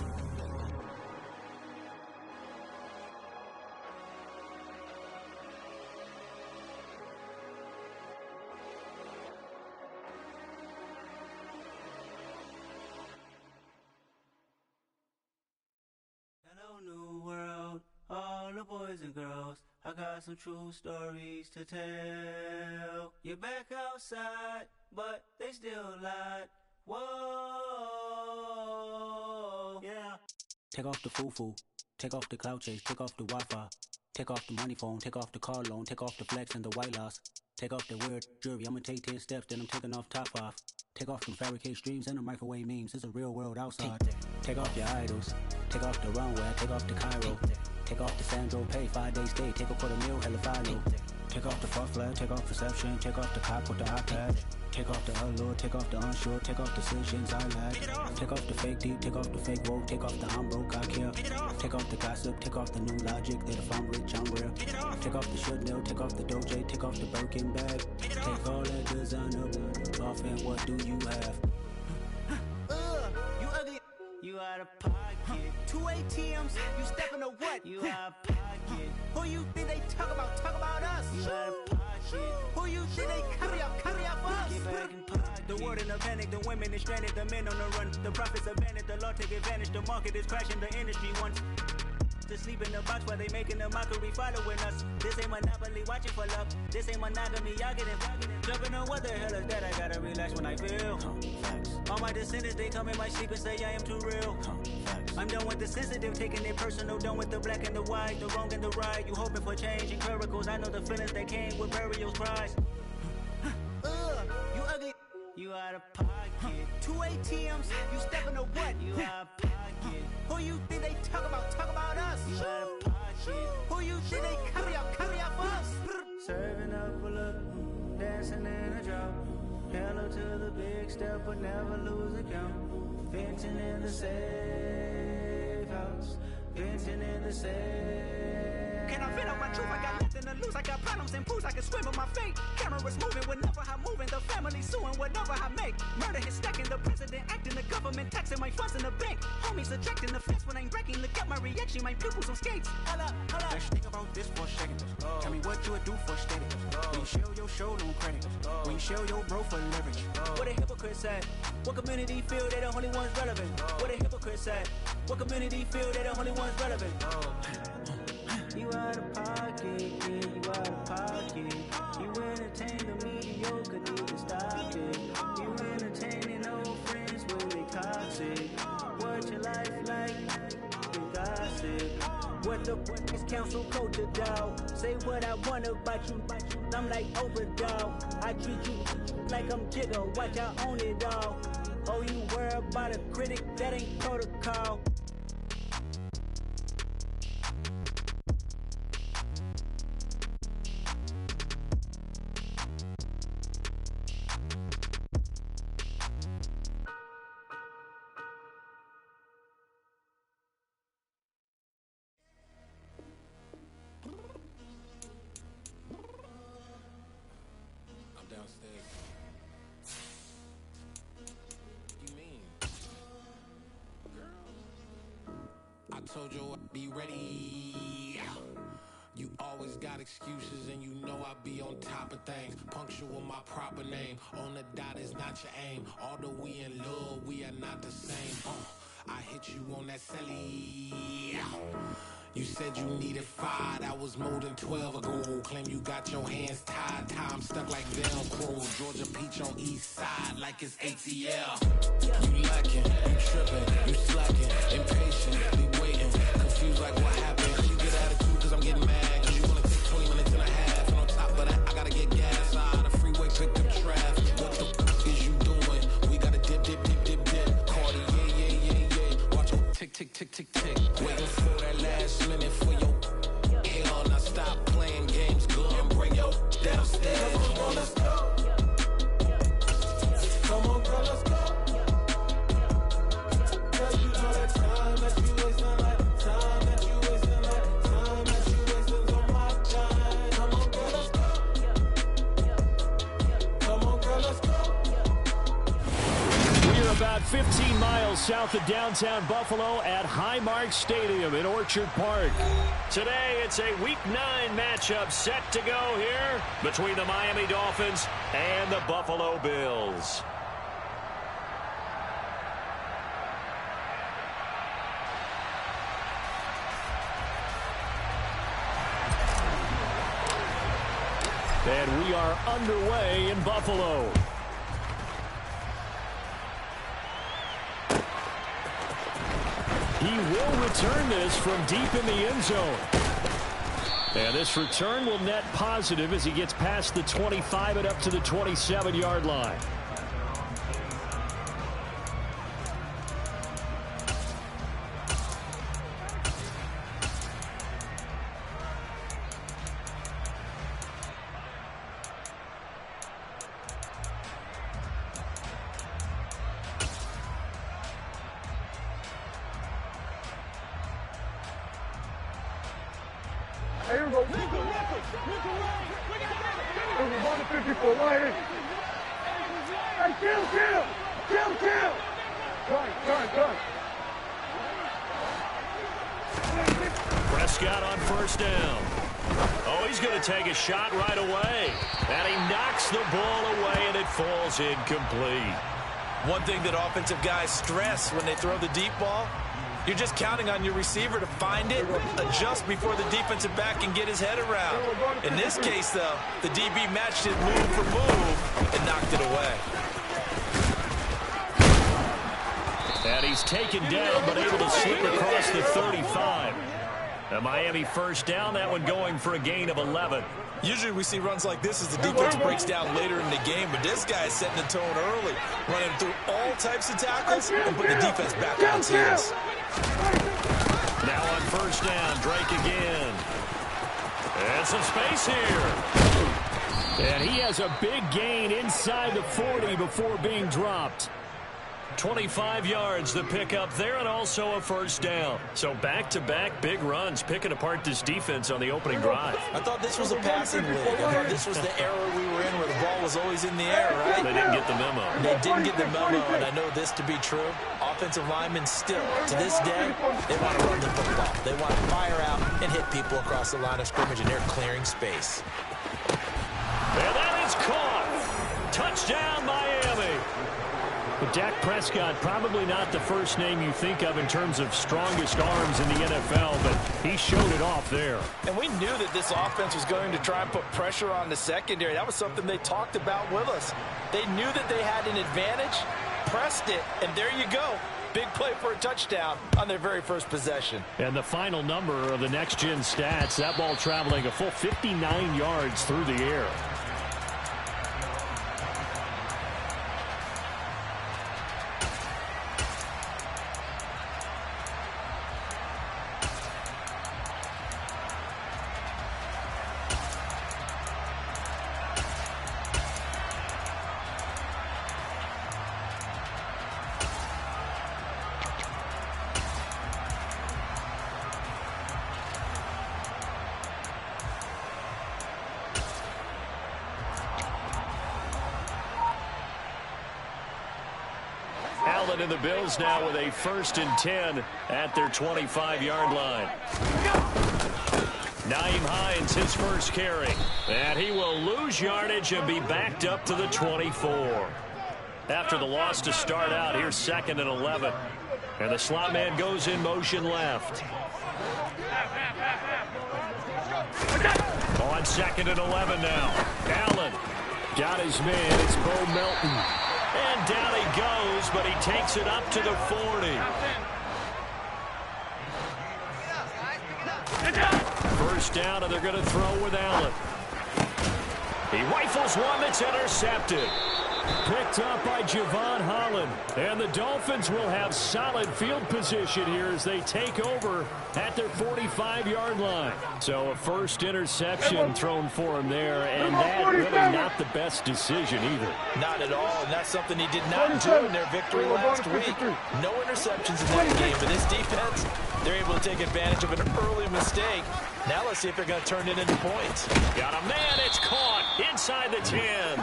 Hello, new world, all the boys and girls. I got some true stories to tell. You're back outside, but they still lied. Whoa, yeah. Take off the foo-foo, take off the cloud chase, take off the Wi-Fi. Take off the money phone, take off the car loan, take off the flex and the white loss. Take off the weird jewelry, I'ma take 10 steps, then I'm taking off top off. Take off them fabricate streams and the microwave memes, it's a real world outside. Take off your idols, take off the runway, take off the Cairo. Take off the Sandro pay, 5-day stay, take a quarter meal, hella follow. Take off the fuck flag, take off perception, take off the cop with the iPad. Take off the allure, take off the unsure, take off decisions I lack. Take off the fake deep, take off the fake woke, take off the I'm broke, I care. Take off the gossip, take off the new logic, that if I'm rich, I'm real. Take off the Chanel, take off the Doja, take off the Birkin bag. Take all that designer off and what do you have? You ugly. You You out of pocket. 2 ATMs, you stepping to what? You out of pocket. Who you think they talk about us? You out of pocket. Who you think they carry up us? Get back in pocket. The world in a panic, the women is stranded, the men on the run. The profits abandoned, the law take advantage, the market is crashing, the industry wants to sleep in the box while they making a mockery following us. This ain't monopoly, watching for love. This ain't monogamy, y'all get it. Jumping on what the hell is that? I gotta relax when I feel. All my descendants, they come in my sleep and say I am too real. I'm done with the sensitive, taking it personal. Done with the black and the white, the wrong and the right. You hoping for change and miracles. I know the feelings that came with burial cries. You ugly. You out of pocket. 2 ATMs, you stepping to what? You out of pocket. Who you think they talk about us? You out of pocket. Who you think they carry up us? Serving up a look, dancing in a drop. Hello to the big step, but never lose a count. Venting in the safe house. Venting in the safe. Can I vent out my truth? I got nothing to lose. I got problems and pools. I can swim with my fate. Cameras moving whenever I'm moving. The family suing whatever I make. Murder is stacking. The president acting. The government taxing my funds in the bank. Homies ejecting the fence when I'm breaking. Look at my reaction. My pupils on skates. Hold up. Let's think about this for a second. Tell me what you would do for steady. When you show your show no credit. When you show your bro for leverage. What a hypocrite said. What community feel they the only ones relevant? What a hypocrite said. What community feel they the only ones relevant? You out of pocket, yeah, you out of pocket. You entertain the mediocre, need to stop it. You entertaining old friends when they toxic. What your life like? You gossip. What the fuck is council culture, dog? Say what I want about you, I'm like overdog. I treat you like I'm Jigga, watch I own it all. Oh, you worry about a critic, that ain't protocol. Told you I'd be ready. You always got excuses and you know I be on top of things. Punctual my proper name. On the dot is not your aim. Although we in love, we are not the same. I hit you on that celly. You said you needed 5, that was more than 12 ago. Claim you got your hands tied, time stuck like Velcro. Georgia Peach on east side like it's ATL. You lacking, you tripping, you slacking, impatient, be waiting, confused like what happened. You get attitude cause I'm getting mad, cause you wanna take 20 minutes and a half. And on top of that, I gotta get gas out of the freeway, pick up traffic. What the f is you doing? We gotta dip. Cardi, yeah. Watch your tick. Waiting for that last minute for your hell. Now stop playing games, good, and bring your downstairs. Come on, let's go. Come on, girl, let's go. Cause you know that time that you wasting, like time that you wasting, like time that you wasting on my time. Come on, girl, let's go. Come on, girl, let's go. We're about 15 miles south of downtown Buffalo at Highmark Stadium in Orchard Park. Today, it's a Week 9 matchup set to go here between the Miami Dolphins and the Buffalo Bills. And we are underway in Buffalo. He will return this from deep in the end zone. And this return will net positive as he gets past the 25 and up to the 27-yard line. Hey, here we go. Nickel. We're going to 54 right here. Hey, kill. Turn. Prescott on first down. Oh, he's going to take a shot right away. And he knocks the ball away, and it falls incomplete. One thing that offensive guys stress when they throw the deep ball, you're just counting on your receiver to find it, adjust before the defensive back can get his head around. In this case, though, the DB matched it move for move and knocked it away. And he's taken down, but able to slip across the 35. A Miami first down, that one going for a gain of 11. Usually we see runs like this as the defense breaks down later in the game, but this guy is setting the tone early, running through all types of tackles and putting the defense back on its heels. Now on first down, Drake again. And some space here. And he has a big gain inside the 40 before being dropped. 25 yards the pickup there, and also a first down. So back-to-back big runs, picking apart this defense on the opening drive. I thought this was a passing league. I thought this was the era we were in where the ball was always in the air, right? They didn't get the memo. They didn't get the memo, and I know this to be true. Offensive linemen still, to this day, they want to run the football. They want to fire out and hit people across the line of scrimmage, and they're clearing space. And that is caught. Touchdown, Miami. But Dak Prescott, probably not the first name you think of in terms of strongest arms in the NFL, but he showed it off there. And we knew that this offense was going to try and put pressure on the secondary. That was something they talked about with us. They knew that they had an advantage, pressed it, and there you go. Big play for a touchdown on their very first possession. And the final number of the next-gen stats, that ball traveling a full 59 yards through the air. Allen and the Bills now with a 1st and 10 at their 25-yard line. Nyheim Hines, his first carry. And he will lose yardage and be backed up to the 24. After the loss to start out, here's 2nd and 11. And the slot man goes in motion left. On 2nd and 11 now. Allen got his man. It's Bo Melton. And down he goes, but he takes it up to the 40. First down, and they're going to throw with Allen. He rifles one that's intercepted. Picked up by Javon Holland. And the Dolphins will have solid field position here as they take over at their 45-yard line. So a first interception thrown for him there, and that really not the best decision either. Not at all, and that's something he did not do in their victory last week. No interceptions in that game, but this defense, they're able to take advantage of an early mistake. Now let's see if they're going to turn it into points. Got a man, it's caught inside the 10.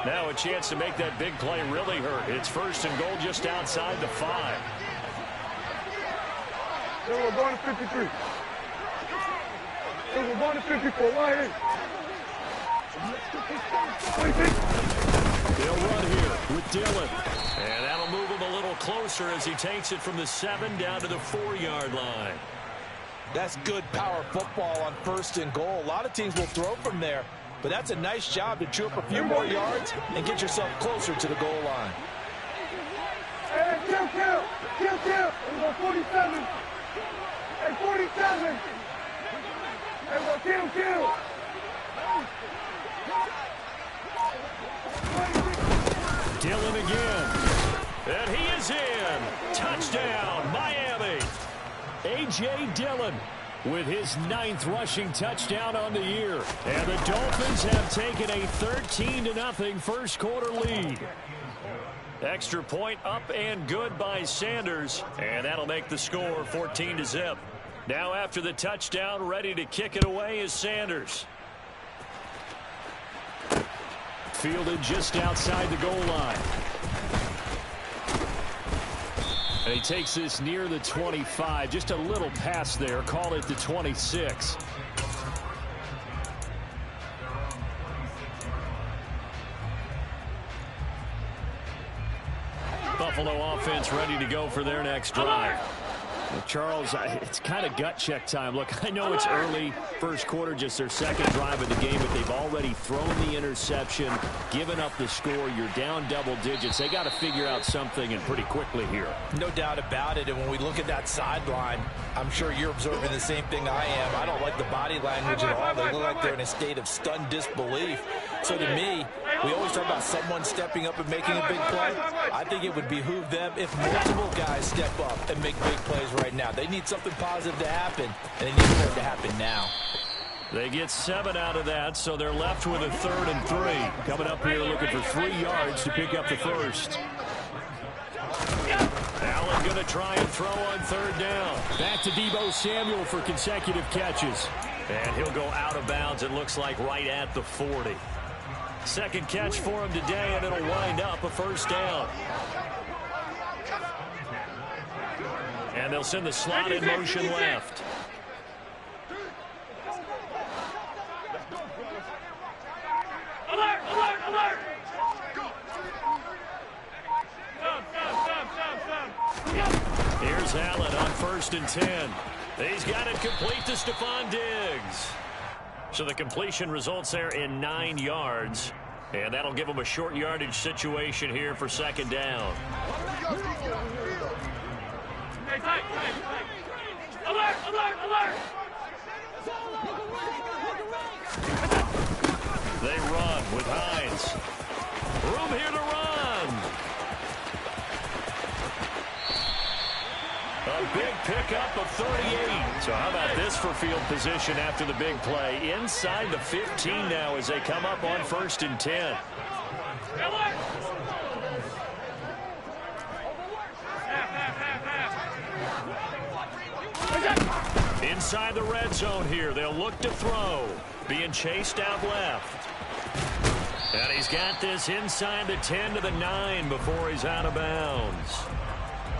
Now a chance to make that big play really hurt. It's 1st and goal just outside the 5. We're going to 53. We're going to 54. Why here? They'll run here with Dillon. And that'll move him a little closer as he takes it from the 7 down to the 4-yard line. That's good power football on 1st and goal. A lot of teams will throw from there, but that's a nice job to chew up a few more yards and get yourself closer to the goal line. Hey, kill. We're going 47. Hey, 47. Hey, we're kill. Dillon again. And he is in. Touchdown, Miami. A.J. Dillon with his 9th rushing touchdown on the year. And the Dolphins have taken a 13-0 first quarter lead. Extra point up and good by Sanders. And that'll make the score 14-0. Now after the touchdown, ready to kick it away is Sanders. Fielded just outside the goal line. And he takes this near the 25. Just a little pass there. Call it the 26. Buffalo offense ready to go for their next drive. Well, Charles, it's kind of gut check time. Look, I know it's early, first quarter, just their second drive of the game, but they've already thrown the interception, given up the score. You're down double digits. They got to figure out something, and pretty quickly here. No doubt about it. And when we look at that sideline, I'm sure you're observing the same thing I am. I don't like the body language at all. They look like they're in a state of stunned disbelief. So to me, we always talk about someone stepping up and making a big play. I think it would behoove them if multiple guys step up and make big plays right now. They need something positive to happen, and they need for it to happen now. They get 7 out of that, so they're left with a 3rd and 3. Coming up here looking for 3 yards to pick up the first. Allen going to try and throw on 3rd down. Back to Deebo Samuel for consecutive catches. And he'll go out of bounds, it looks like, right at the 40. Second catch for him today, and it'll wind up a first down. And they'll send the slot in motion left. Alert, alert, alert! Here's Allen on 1st and 10. He's got it complete to Stephon Diggs. So the completion results there in 9 yards. And that'll give him a short yardage situation here for 2nd down. Hey, tight. Alert, alert, alert! They run with Hines. Room here to run. A big pickup of 38. So how about this for field position after the big play? Inside the 15 now as they come up on 1st and 10. Inside the red zone here. They'll look to throw. Being chased out left. And he's got this inside the 10 to the 9 before he's out of bounds.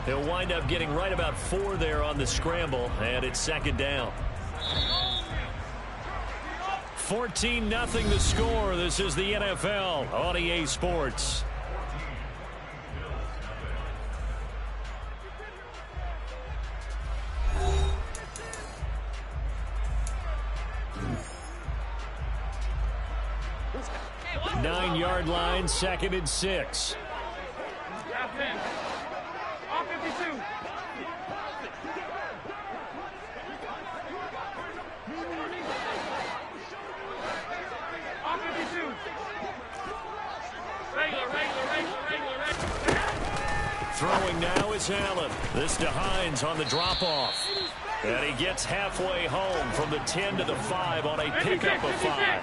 He'll wind up getting right about 4 there on the scramble, and it's 2nd down. 14-0 the score. This is the NFL on EA Sports. Nine-yard line, 2nd and 6. All 52. All 52. Regular. Throwing now is Allen. This to Hines on the drop-off. And he gets halfway home from the 10 to the 5 on a pickup of 5.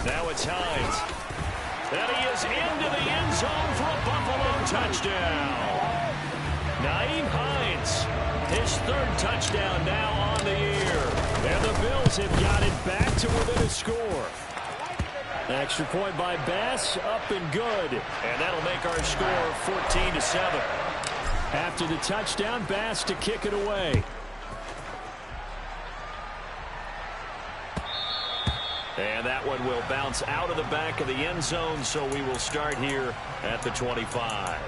Now it's Hines. And he is into the end zone for a Buffalo touchdown. Nyheim Hines, his 3rd touchdown now on the year. And the Bills have got it back to within a score. Extra point by Bass, up and good. And that'll make our score 14-7. After the touchdown, Bass to kick it away. And that one will bounce out of the back of the end zone, so we will start here at the 25.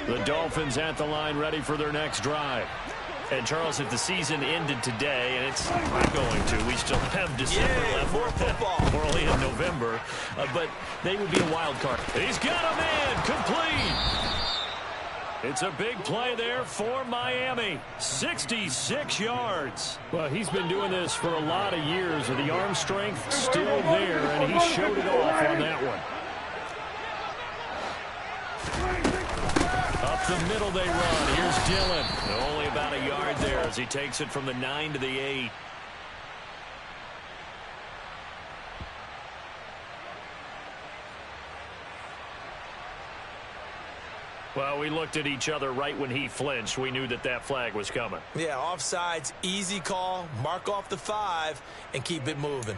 The Dolphins at the line, ready for their next drive. And, Charles, if the season ended today, and it's not going to, we still have December left. More football. We're only in November, but they would be a wild card. He's got a man, complete. It's a big play there for Miami. 66 yards. Well, he's been doing this for a lot of years, and the arm strength still there, and he showed it off on that one. Up the middle they run. Here's Dillon. Only about a yard there as he takes it from the 9 to the 8. Well, we looked at each other right when he flinched. We knew that that flag was coming. Yeah, offsides, easy call. Mark off the 5 and keep it moving.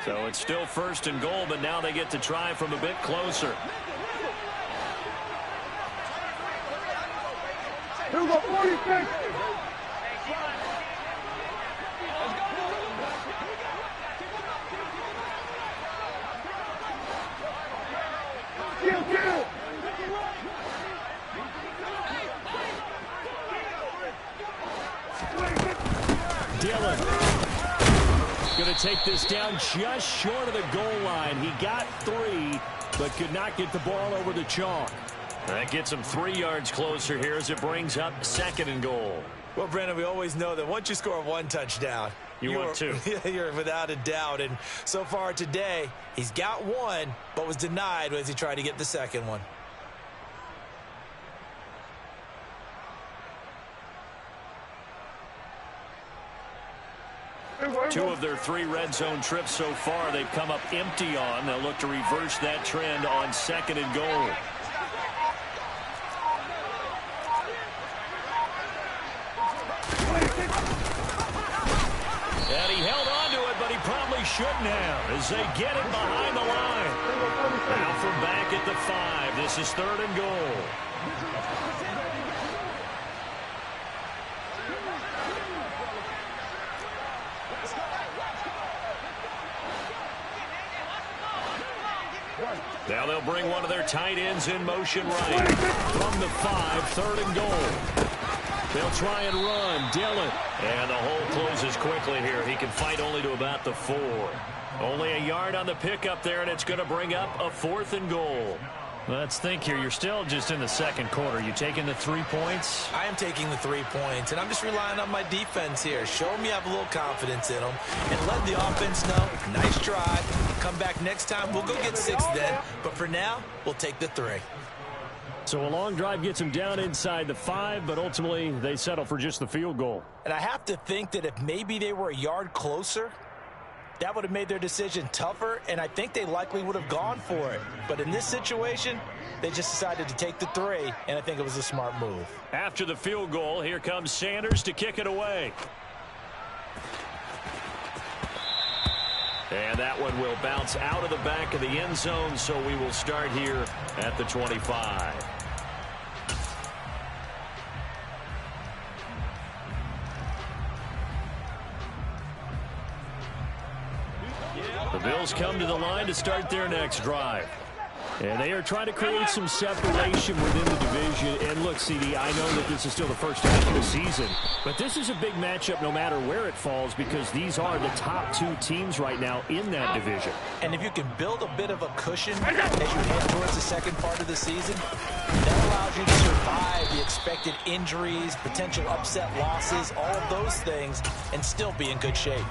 So it's still 1st and goal, but now they get to try from a bit closer. Here we go, 46. Dillon going to take this down just short of the goal line. He got 3, but could not get the ball over the chalk. That gets him 3 yards closer here as it brings up 2nd and goal. Well, Brandon, we always know that once you score 1 touchdown, you want 2. You're without a doubt. And so far today, he's got 1, but was denied as he tried to get the 2nd one. Two of their 3 red zone trips so far they've come up empty on. They'll look to reverse that trend on 2nd and goal. And he held on to it, but he probably shouldn't have as they get it behind the line. Now from back at the 5. This is 3rd and goal. Now they'll bring one of their tight ends in motion right. From the 5, 3rd and goal. They'll try and run. Dillon. And the hole closes quickly here. He can fight only to about the 4. Only a yard on the pickup there, and it's going to bring up a 4th and goal. Let's think here. You're still just in the 2nd quarter. You taking the 3 points? I am taking the 3 points, and I'm just relying on my defense here. Show them you have a little confidence in them, and let the offense know, nice try. Come back next time. We'll go get 6 then, but for now, we'll take the 3. So a long drive gets them down inside the 5, but ultimately they settle for just the field goal. And I have to think that if maybe they were a yard closer, that would have made their decision tougher, and I think they likely would have gone for it. But in this situation, they just decided to take the 3, and I think it was a smart move. After the field goal, here comes Sanders to kick it away. And that one will bounce out of the back of the end zone, so we will start here at the 25. The Bills come to the line to start their next drive. And they are trying to create some separation within the division. And look, CD, I know that this is still the first half of the season, but this is a big matchup no matter where it falls because these are the top 2 teams right now in that division. And if you can build a bit of a cushion as you head towards the 2nd part of the season, that allows you to survive the expected injuries, potential upset losses, all of those things, and still be in good shape.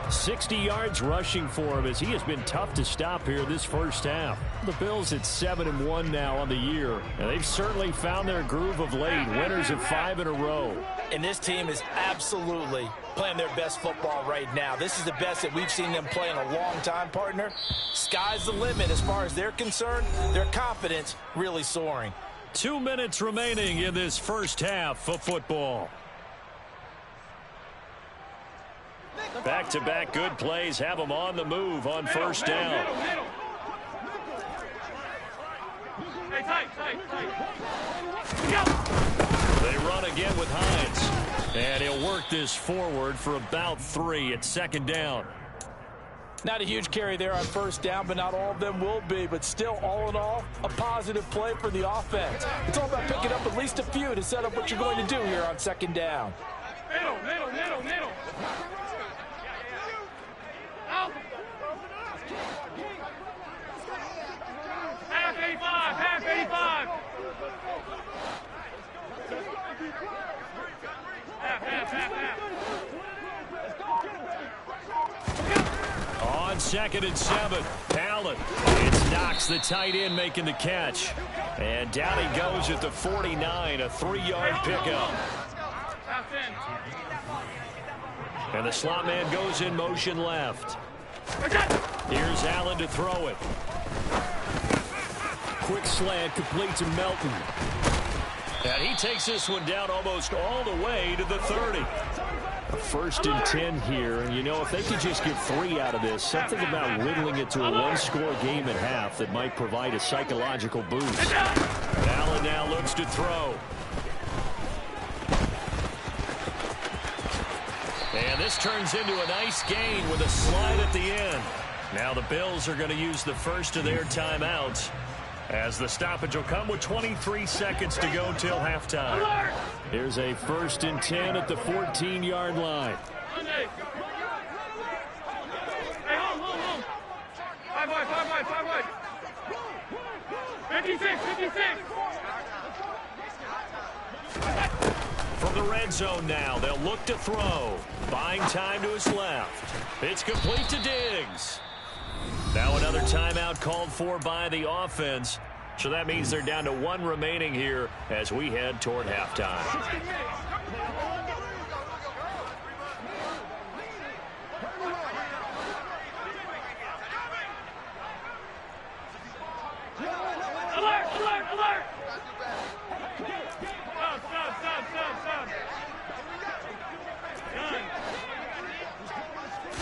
60 yards rushing for him as he has been tough to stop here this first half. The Bills at 7-1 now on the year, and they've certainly found their groove of late, winners of 5 in a row. And this team is absolutely playing their best football right now. This is the best that we've seen them play in a long time, partner. Sky's the limit as far as they're concerned. Their confidence really soaring. 2 minutes remaining in this first half of football. Back-to-back good plays have them on the move on first down. They run again with Hines. And he'll work this forward for about 3 at 2nd down. Not a huge carry there on first down, but not all of them will be. But still, all in all, a positive play for the offense. It's all about picking up at least a few to set up what you're going to do here on 2nd down. Middle. Half 85. On 2nd and 7, Allen. It's Knox, the tight end, making the catch. And down he goes at the 49, a 3-yard pickup. And the slot man goes in motion left. Here's Allen to throw it. Quick slant complete to Melton. And he takes this one down almost all the way to the 30. A 1st and 10 here. And, you know, if they could just get 3 out of this, something about whittling it to a 1-score game at half that might provide a psychological boost. Allen now looks to throw. And this turns into a nice gain with a slide at the end. Now the Bills are going to use the first of their timeouts, as the stoppage will come with 23 seconds to go till halftime. Here's a 1st and 10 at the 14-yard line. Hey, hold. 5 wide. 56. From the red zone now, they'll look to throw. Buying time to his left. It's complete to Diggs. Now another timeout called for by the offense. So that means they're down to 1 remaining here as we head toward halftime. Alert!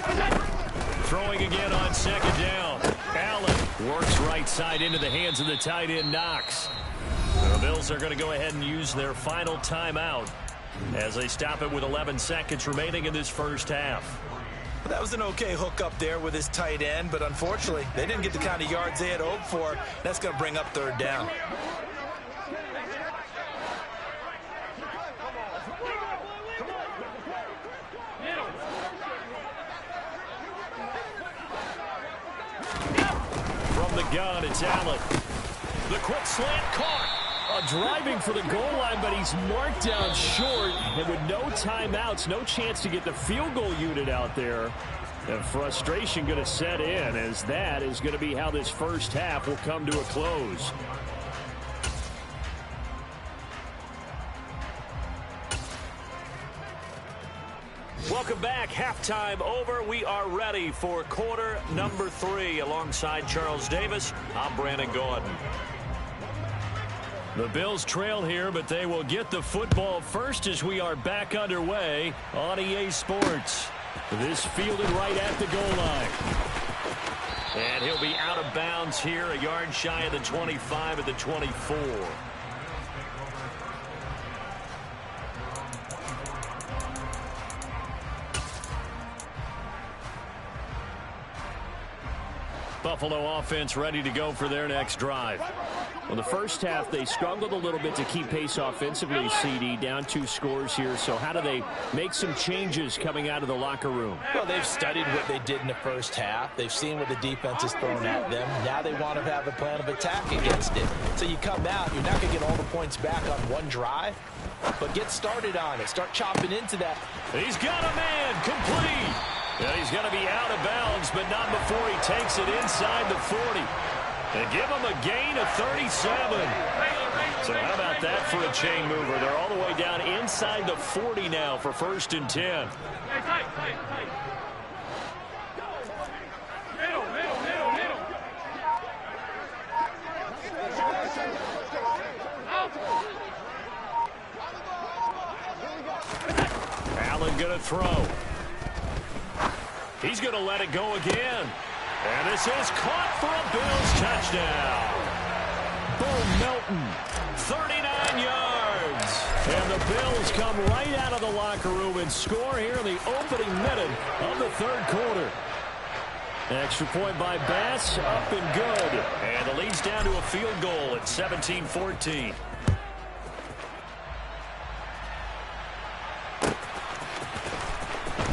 Stop. Throwing again on 2nd down. Allen works right side into the hands of the tight end, Knox. The Bills are going to go ahead and use their final timeout as they stop it with 11 seconds remaining in this first half. That was an okay hook up there with his tight end, but unfortunately, they didn't get the kind of yards they had hoped for. That's going to bring up 3rd down. From the gun, it's Allen. The quick slant caught. Driving for the goal line, but he's marked down short. And with no timeouts, no chance to get the field goal unit out there. And frustration going to set in, as that is going to be how this first half will come to a close. Welcome back. Halftime over. We are ready for quarter number 3. Alongside Charles Davis, I'm Brandon Gordon. The Bills trail here, but they will get the football first as we are back underway on EA Sports. This fielded right at the goal line. And he'll be out of bounds here, a yard shy of the 25 at the 24. Buffalo offense ready to go for their next drive. Well, the first half, they struggled a little bit to keep pace offensively, CD, down 2 scores here. So how do they make some changes coming out of the locker room? Well, they've studied what they did in the first half. They've seen what the defense has thrown at them. Now they want to have a plan of attack against it. So you come out, you're not going to get all the points back on one drive, but get started on it. Start chopping into that. He's got a man, complete. And he's going to be out of bounds, but not before he takes it inside the 40. And give him a gain of 37. So how about that for a chain mover? They're all the way down inside the 40 now for 1st and 10. Allen going to throw. He's going to let it go again. And this is caught for a Bills touchdown. Bo Melton, 39 yards. And the Bills come right out of the locker room and score here in the opening minute of the 3rd quarter. Extra point by Bass, up and good. And the lead's down to a field goal at 17-14.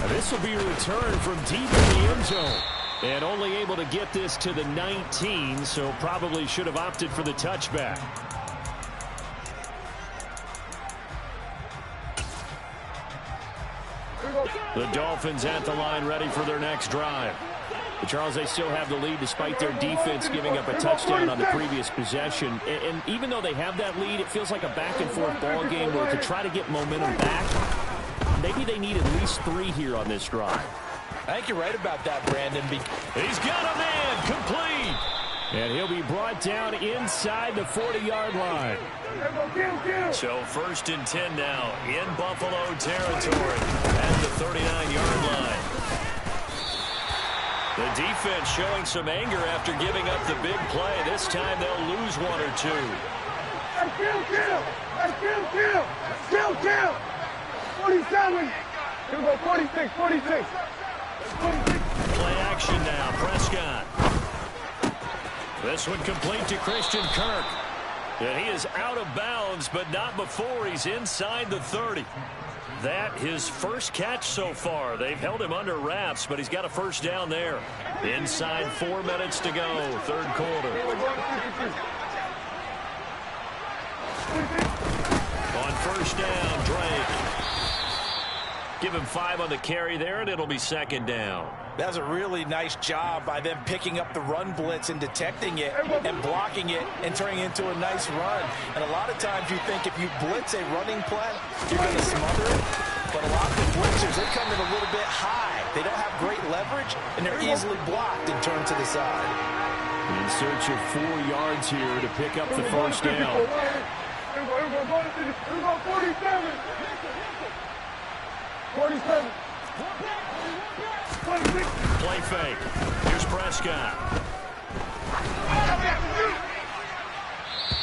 This will be a return from deep in the end zone. And only able to get this to the 19, so probably should have opted for the touchback. The Dolphins at the line, ready for their next drive. But Charles, they still have the lead despite their defense giving up a touchdown on the previous possession. And even though they have that lead, it feels like a back-and-forth ball game where to try to get momentum back, maybe they need at least 3 here on this drive. I think you're right about that, Brandon. He's got a man complete. And he'll be brought down inside the 40-yard line. So 1st and 10 now in Buffalo territory at the 39-yard line. The defense showing some anger after giving up the big play. This time they'll lose 1 or 2. Kill. 47. He'll go 46. Play action now. Prescott. This one complete to Christian Kirk. And he is out of bounds, but not before he's inside the 30. That his first catch so far. They've held him under wraps, but he's got a first down there. Inside 4 minutes to go, 3rd quarter. On 1st down, Drake. Give him 5 on the carry there, and it'll be 2nd down. That was a really nice job by them picking up the run blitz and detecting it and blocking it and turning it into a nice run. And a lot of times you think if you blitz a running play, you're going to smother it. But a lot of the blitzers, they come in a little bit high. They don't have great leverage, and they're easily blocked and turned to the side. In search of 4 yards here to pick up the first down. 47. Play fake. Here's Prescott.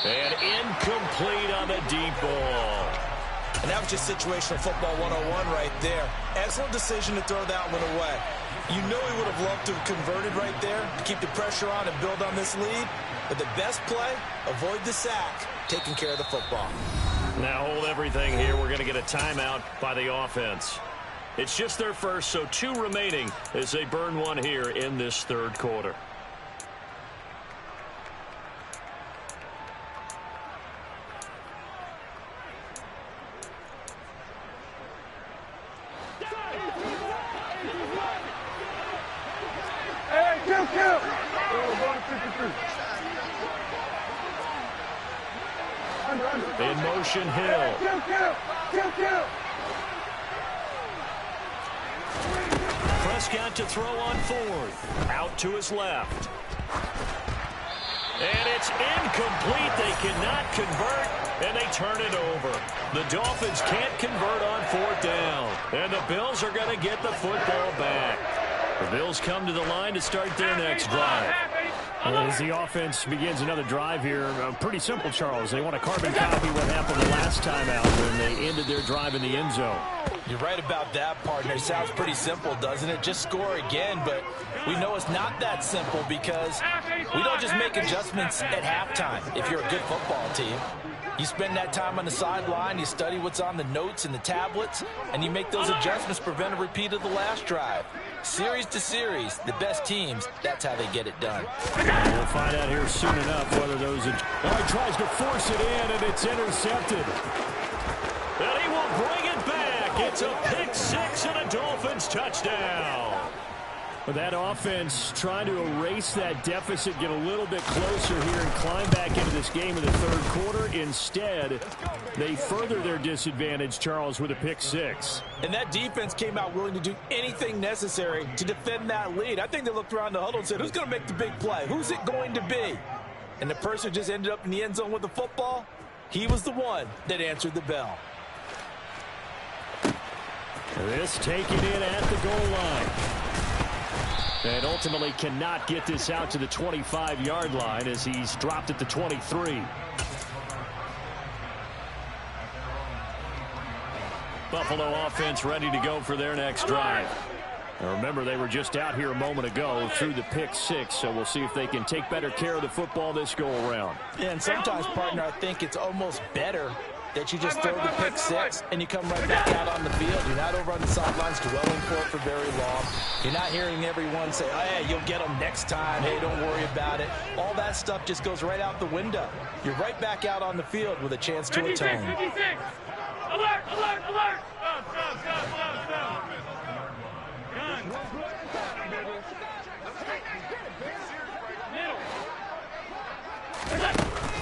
And incomplete on the deep ball. And that was just situational football 101 right there. Excellent decision to throw that one away. You know he would have loved to have converted right there to keep the pressure on and build on this lead. But the best play, avoid the sack, taking care of the football. Now hold everything here. We're going to get a timeout by the offense. It's just their first, so 2 remaining as they burn 1 here in this 3rd quarter. Hey, kill. In motion, Hill. Kill. Prescott to throw on 4th. Out to his left. And it's incomplete. They cannot convert, and they turn it over. The Dolphins can't convert on 4th down. And the Bills are going to get the football back. The Bills come to the line to start their next drive. As the offense begins another drive here, pretty simple, Charles. They want to carbon copy what happened the last time out when they ended their drive in the end zone. You're right about that, partner. It sounds pretty simple, doesn't it? Just score again, but we know it's not that simple because we don't just make adjustments at halftime if you're a good football team. You spend that time on the sideline, you study what's on the notes and the tablets, and you make those adjustments to prevent a repeat of the last drive. Series to series, the best teams, that's how they get it done. We'll find out here soon enough whether those... he tries to force it in, and it's intercepted. And he will bring it back. It's a pick 6 and a Dolphins touchdown. But that offense trying to erase that deficit, get a little bit closer here and climb back into this game in the 3rd quarter. Instead, they further their disadvantage, Charles, with a pick 6. And that defense came out willing to do anything necessary to defend that lead. I think they looked around the huddle and said, who's going to make the big play? Who's it going to be? And the person just ended up in the end zone with the football. He was the one that answered the bell. This taken in at the goal line. And ultimately cannot get this out to the 25-yard line as he's dropped at the 23. Buffalo offense ready to go for their next drive. Now remember, they were just out here a moment ago through the pick 6, so we'll see if they can take better care of the football this go-around. Yeah, and sometimes, partner, I think it's almost better that you just throw the pick 6 and you come right back out on the field. You're not over on the sidelines dwelling for it for very long. You're not hearing everyone say, oh, yeah, you'll get them next time. Hey, don't worry about it. All that stuff just goes right out the window. You're right back out on the field with a chance to atone. 56. Alert!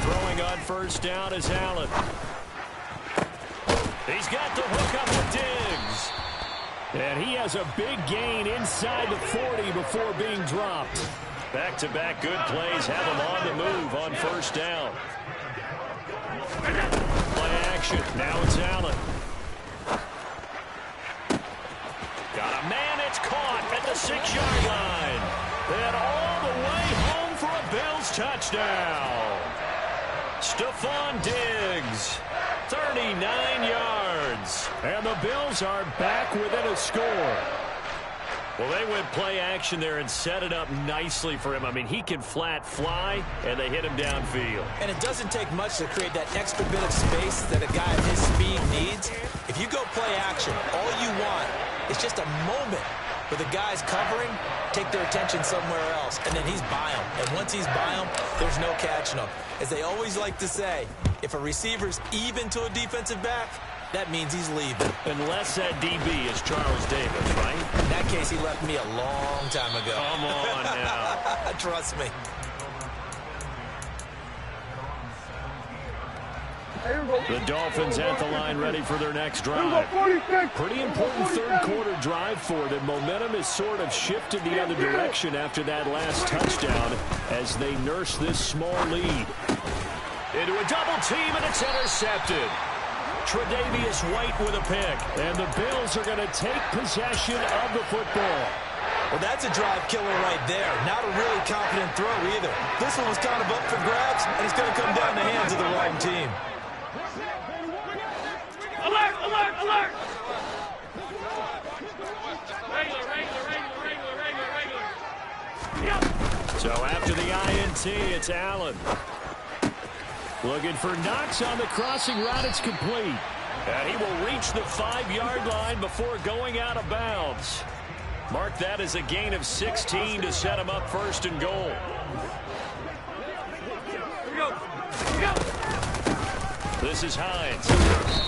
Throwing on 1st down is Allen. He's got the hook up with Diggs. And he has a big gain inside the 40 before being dropped. Back-to-back good plays have him on the move on first down. Play action. Now it's Allen. Got a man. It's caught at the 6-yard line. And all the way home for a Bills touchdown. Stephon Diggs. 39 yards. And the Bills are back within a score. Well, they went play action there and set it up nicely for him. I mean, he can flat fly, and they hit him downfield. And it doesn't take much to create that extra bit of space that a guy of his speed needs. If you go play action, all you want is just a moment where the guy's covering, take their attention somewhere else, and then he's by him. And once he's by him, there's no catching him. As they always like to say, if a receiver's even to a defensive back, that means he's leaving. Unless that DB is Charles Davis, right? In that case, he left me a long time ago. Come on now. Trust me. The Dolphins at the line ready for their next drive. Pretty important third-quarter drive for them. Momentum has sort of shifted the other direction after that last touchdown as they nurse this small lead. Into a double team, and it's intercepted. Tre'Davious White with a pick. And the Bills are going to take possession of the football. Well, that's a drive killer right there. Not a really confident throw either. This one was kind of up for grabs, and it's going to come down the hands of the wrong team. Alert, alert, alert! Regular. So after the INT, it's Allen. Looking for Knox on the crossing route. It's complete. And he will reach the 5-yard line before going out of bounds. Mark that as a gain of 16 to set him up first and goal. Here we go. Here we go. This is Hines.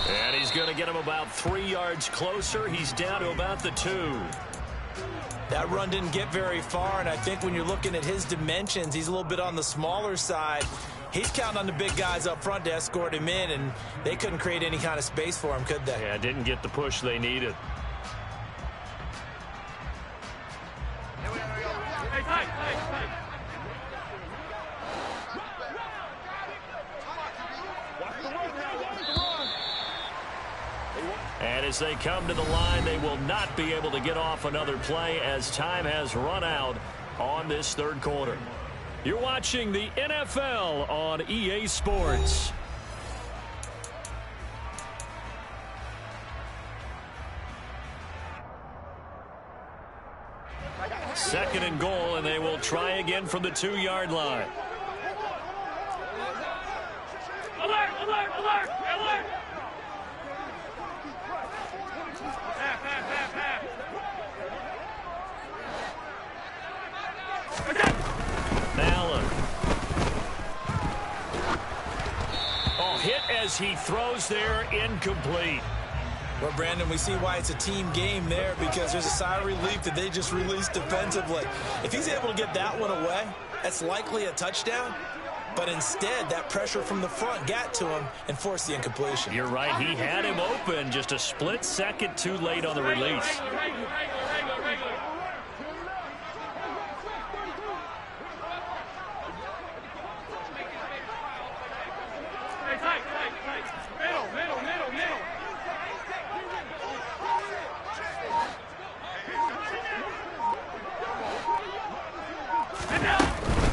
And he's going to get him about 3 yards closer. He's down to about the 2. That run didn't get very far, and I think when you're looking at his dimensions, he's a little bit on the smaller side. He's counting on the big guys up front to escort him in, and they couldn't create any kind of space for him, could they? Yeah, didn't get the push they needed. Hey, tight. Watch the run now, watch the run. And as they come to the line, they will not be able to get off another play as time has run out on this third quarter. You're watching the NFL on EA Sports. Second and goal, and they will try again from the 2-yard line. Alert, alert, alert, alert! Allen. Oh, hit as he throws there, incomplete. Well, Brandon, we see why it's a team game there, because there's a sigh of relief that they just released defensively. If he's able to get that one away, that's likely a touchdown. But instead, that pressure from the front got to him and forced the incompletion. You're right. He had him open just a split second too late on the release.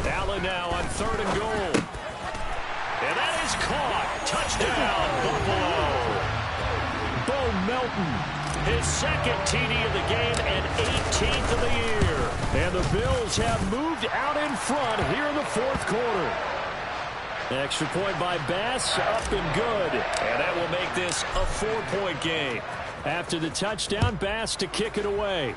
Allen now on third and goal. And that is caught. Touchdown, Buffalo. Bo Melton, his second TD of the game and 18th of the year. And the Bills have moved out in front here in the fourth quarter. Extra point by Bass, up and good. And that will make this a 4-point game. After the touchdown, Bass to kick it away.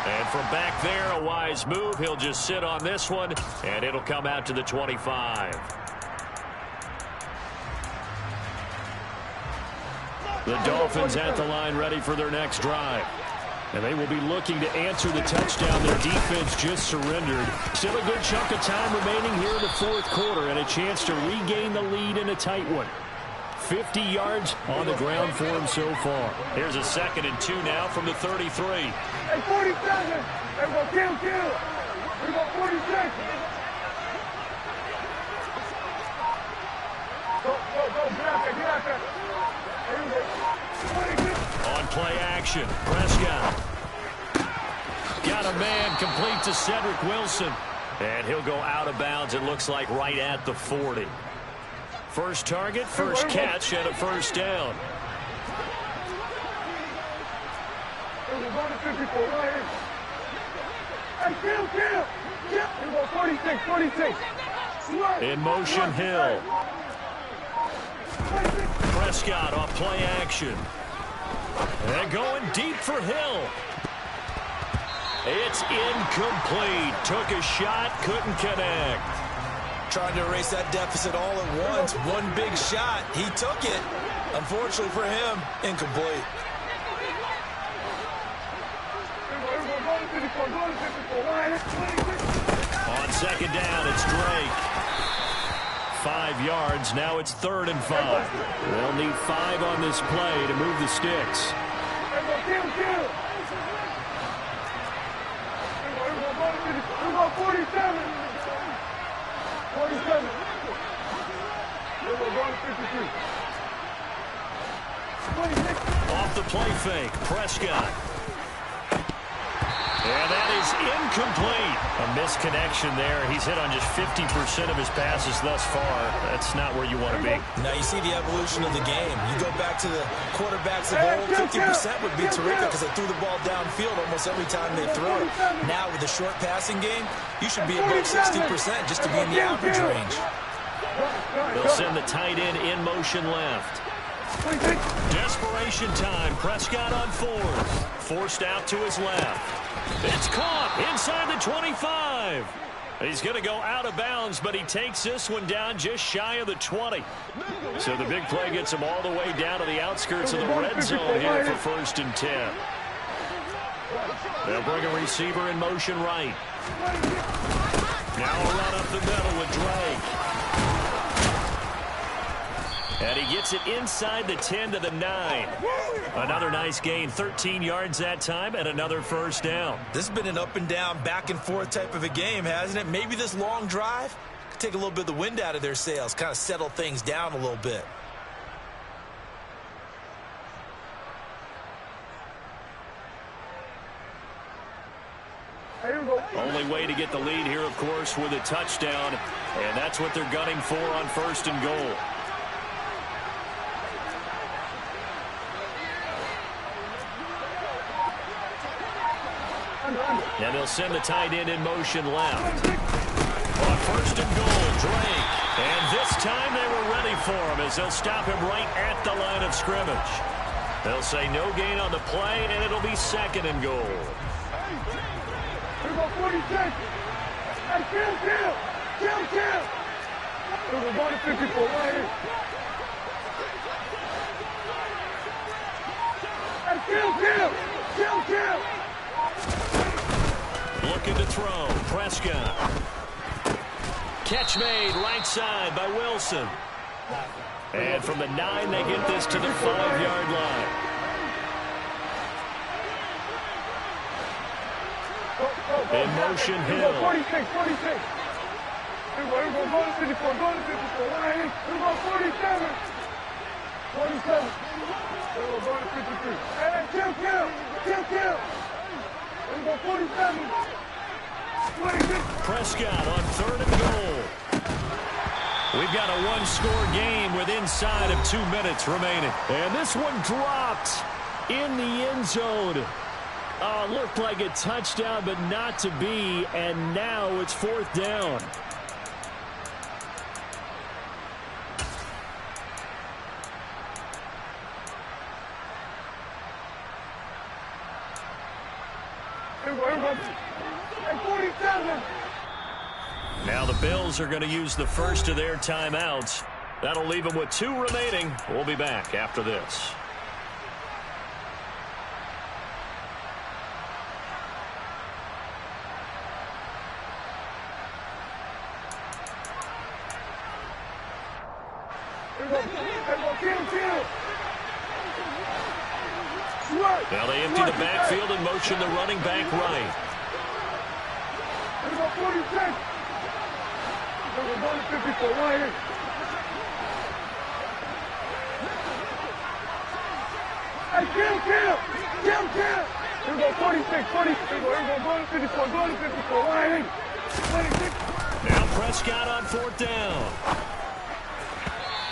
And from back there, a wise move. He'll just sit on this one, and it'll come out to the 25. The Dolphins at the line ready for their next drive. And they will be looking to answer the touchdown their defense just surrendered. Still a good chunk of time remaining here in the fourth quarter and a chance to regain the lead in a tight one. 50 yards on the ground for him so far. Here's a 2nd and 2 now from the 33. Hey, 47. Hey, we go kill. We go 46. Go, get out there. Here we go. 46. On play action, Prescott. Got a man complete to Cedric Wilson. And he'll go out of bounds, it looks like, right at the 40. First target, first catch, and a first down. In motion, Hill. Prescott off play action. And going deep for Hill. It's incomplete. Took a shot, couldn't connect. Trying to erase that deficit all at once. One big shot. He took it. Unfortunately for him, incomplete. On 2nd down, it's Drake. 5 yards. Now it's 3rd and 5. They'll need 5 on this play to move the sticks. We go 47. 47. We go 53. 26. Off the play fake, Prescott. And that is incomplete. A misconnection there. He's hit on just 50% of his passes thus far. That's not where you want to be. Now you see the evolution of the game. You go back to the quarterbacks of old, 50% would be terrific because they threw the ball downfield almost every time they threw it. Now with the short passing game, you should be above 60% just to be in the average range. They'll send the tight end in motion left. Desperation time. Prescott on 4th. Forced out to his left. It's caught inside the 25. He's going to go out of bounds, but he takes this one down just shy of the 20. So the big play gets him all the way down to the outskirts of the red zone here for 1st and 10. They'll bring a receiver in motion right. Now a run up the middle with Drake. And he gets it inside the 10 to the 9. Another nice gain, 13 yards that time, and another first down. This has been an up and down, back and forth type of a game, hasn't it? Maybe this long drive could take a little bit of the wind out of their sails, kind of settle things down a little bit. Only way to get the lead here, of course, with a touchdown, and that's what they're gunning for on 1st and goal. And they'll send the tight end in motion left. On 1st and goal, Drake. And this time they were ready for him as they'll stop him right at the line of scrimmage. They'll say no gain on the play, and it'll be 2nd and goal. Here we go 46. Hey, kill. We're going to 54 right here. Hey, kill. Looking to throw. Prescott. Catch made right side by Wilson. And from the 9, they get this to the 5-yard line. In motion, Hill. 46. Here we go. Go to 54. Right here. Here we go 47. 47. Here we go to 53. Hey, kill. Here we go 47. 26. Prescott on 3rd and goal. We've got a one-score game with inside of 2 minutes remaining. And this one dropped in the end zone. Looked like a touchdown, but not to be. And now it's 4th down. Now the Bills are going to use the first of their timeouts. That'll leave them with 2 remaining. We'll be back after this. Now they empty the backfield and motion the running back right. Hey, kill! Here we go, 46. Here we go, going to 54, going to 54. 180. Now Prescott on fourth down.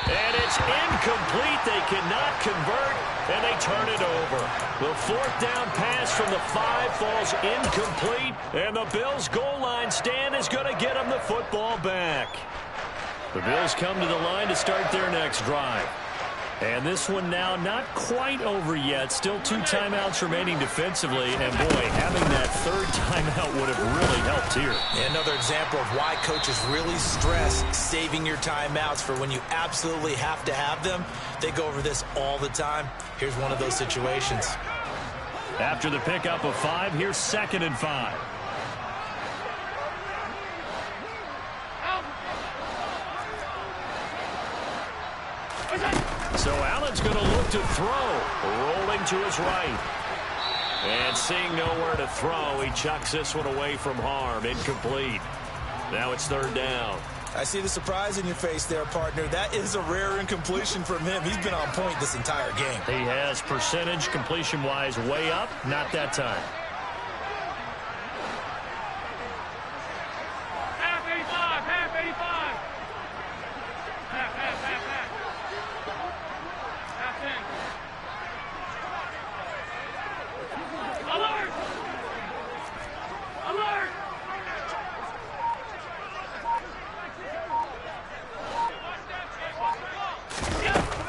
And it's incomplete. They cannot convert, and they turn it over. The fourth down pass from the 5 falls incomplete, and the Bills' goal line stand is going to get them the football back. The Bills come to the line to start their next drive. And this one now not quite over yet. Still 2 timeouts remaining defensively. And, boy, having that third timeout would have really helped here. And another example of why coaches really stress saving your timeouts for when you absolutely have to have them. They go over this all the time. Here's one of those situations. After the pickup of 5, here's 2nd and 5. So Allen's going to look to throw. Rolling to his right. And seeing nowhere to throw, he chucks this one away from harm. Incomplete. Now it's 3rd down. I see the surprise in your face there, partner. That is a rare incompletion from him. He's been on point this entire game. He has percentage completion-wise way up. Not that time. Half 85. Half. Alert!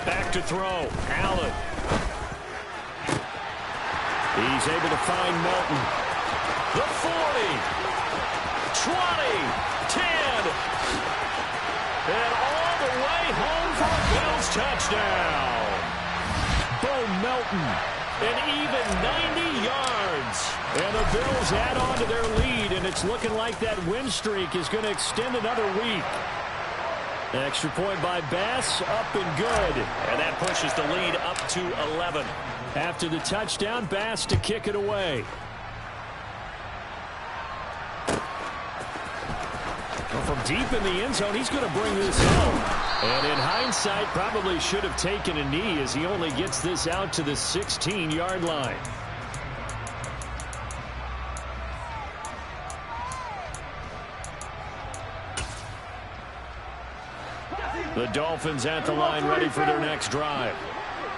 Back to throw. Allen. He's able to find Melton. The 40. 20. 10. And all the way home for a Bills touchdown. Bo Melton. An even 90 yards. And the Bills add on to their lead, and it's looking like that win streak is going to extend another week. Extra point by Bass, up and good. And that pushes the lead up to 11. After the touchdown, Bass to kick it away. Well, from deep in the end zone, he's going to bring this home. And in hindsight, probably should have taken a knee as he only gets this out to the 16-yard line. The Dolphins at the line ready for their next drive.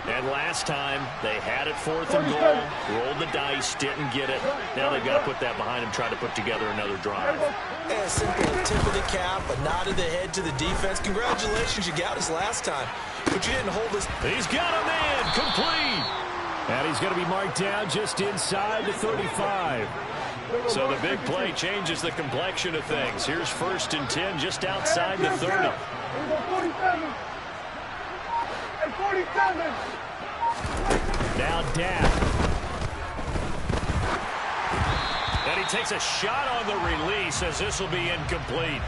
And last time, they had it 4th and goal, rolled the dice, didn't get it. Now they've got to put that behind them, try to put together another drive. Yeah, simple tip of the cap, a nod of the head to the defense. Congratulations, you got us last time, but you didn't hold us. He's got a man, complete. And he's going to be marked down just inside the 35. So the big play changes the complexion of things. Here's 1st and 10 just outside the 30. 47. And 47. Now Dak. And he takes a shot on the release as this will be incomplete.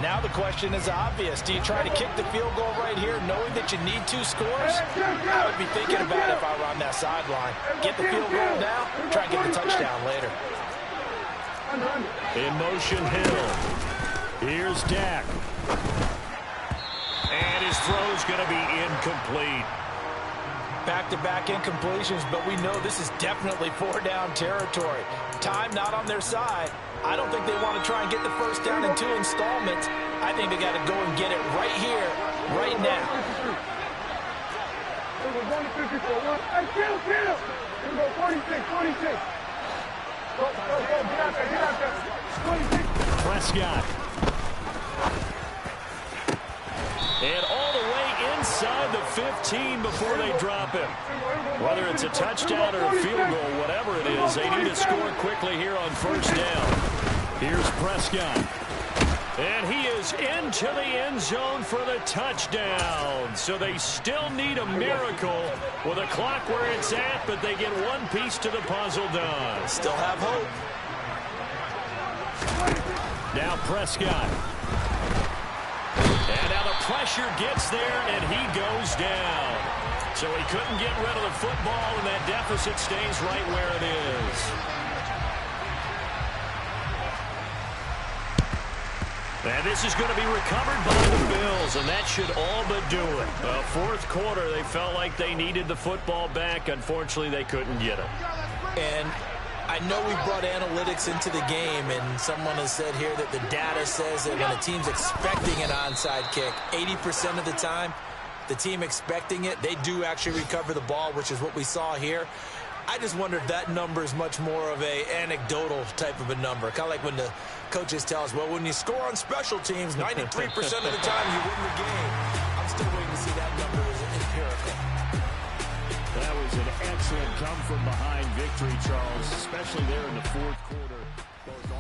Now the question is obvious. Do you try to kick the field goal right here knowing that you need 2 scores? I would be thinking about it if I were on that sideline. Get the field goal now, try and get the touchdown later. In motion, Hill. Here's Dak. And his throw's going to be incomplete. Back-to-back incompletions, but we know this is definitely 4-down territory. Time not on their side. I don't think they want to try and get the first down in 2 installments. I think they got to go and get it right here, right now. Hey, kill! Here we go, 46. Go, get out there. 26. Prescott. And all the way inside the 15 before they drop him. Whether it's a touchdown or a field goal, whatever it is, they need to score quickly here on 1st down. Here's Prescott. And he is into the end zone for the touchdown. So they still need a miracle with a clock where it's at, but they get one piece to the puzzle done. Still have hope. Now Prescott. And now the pressure gets there, and he goes down. So he couldn't get rid of the football, and that deficit stays right where it is. And this is going to be recovered by the Bills, and that should all but do it. Fourth quarter, they felt like they needed the football back. Unfortunately, they couldn't get it. And I know we brought analytics into the game, and someone has said here that the data says that when a team's expecting an onside kick, 80% of the time, the team expecting it, they do actually recover the ball, which is what we saw here. I just wonder if that number is much more of a anecdotal type of a number. Kind of like when the coaches tell us, well, when you score on special teams, 93% of the time you win the game. I'm still waiting to see that number as empirical. That was an excellent come-from-behind victory, Charles, especially there in the fourth quarter.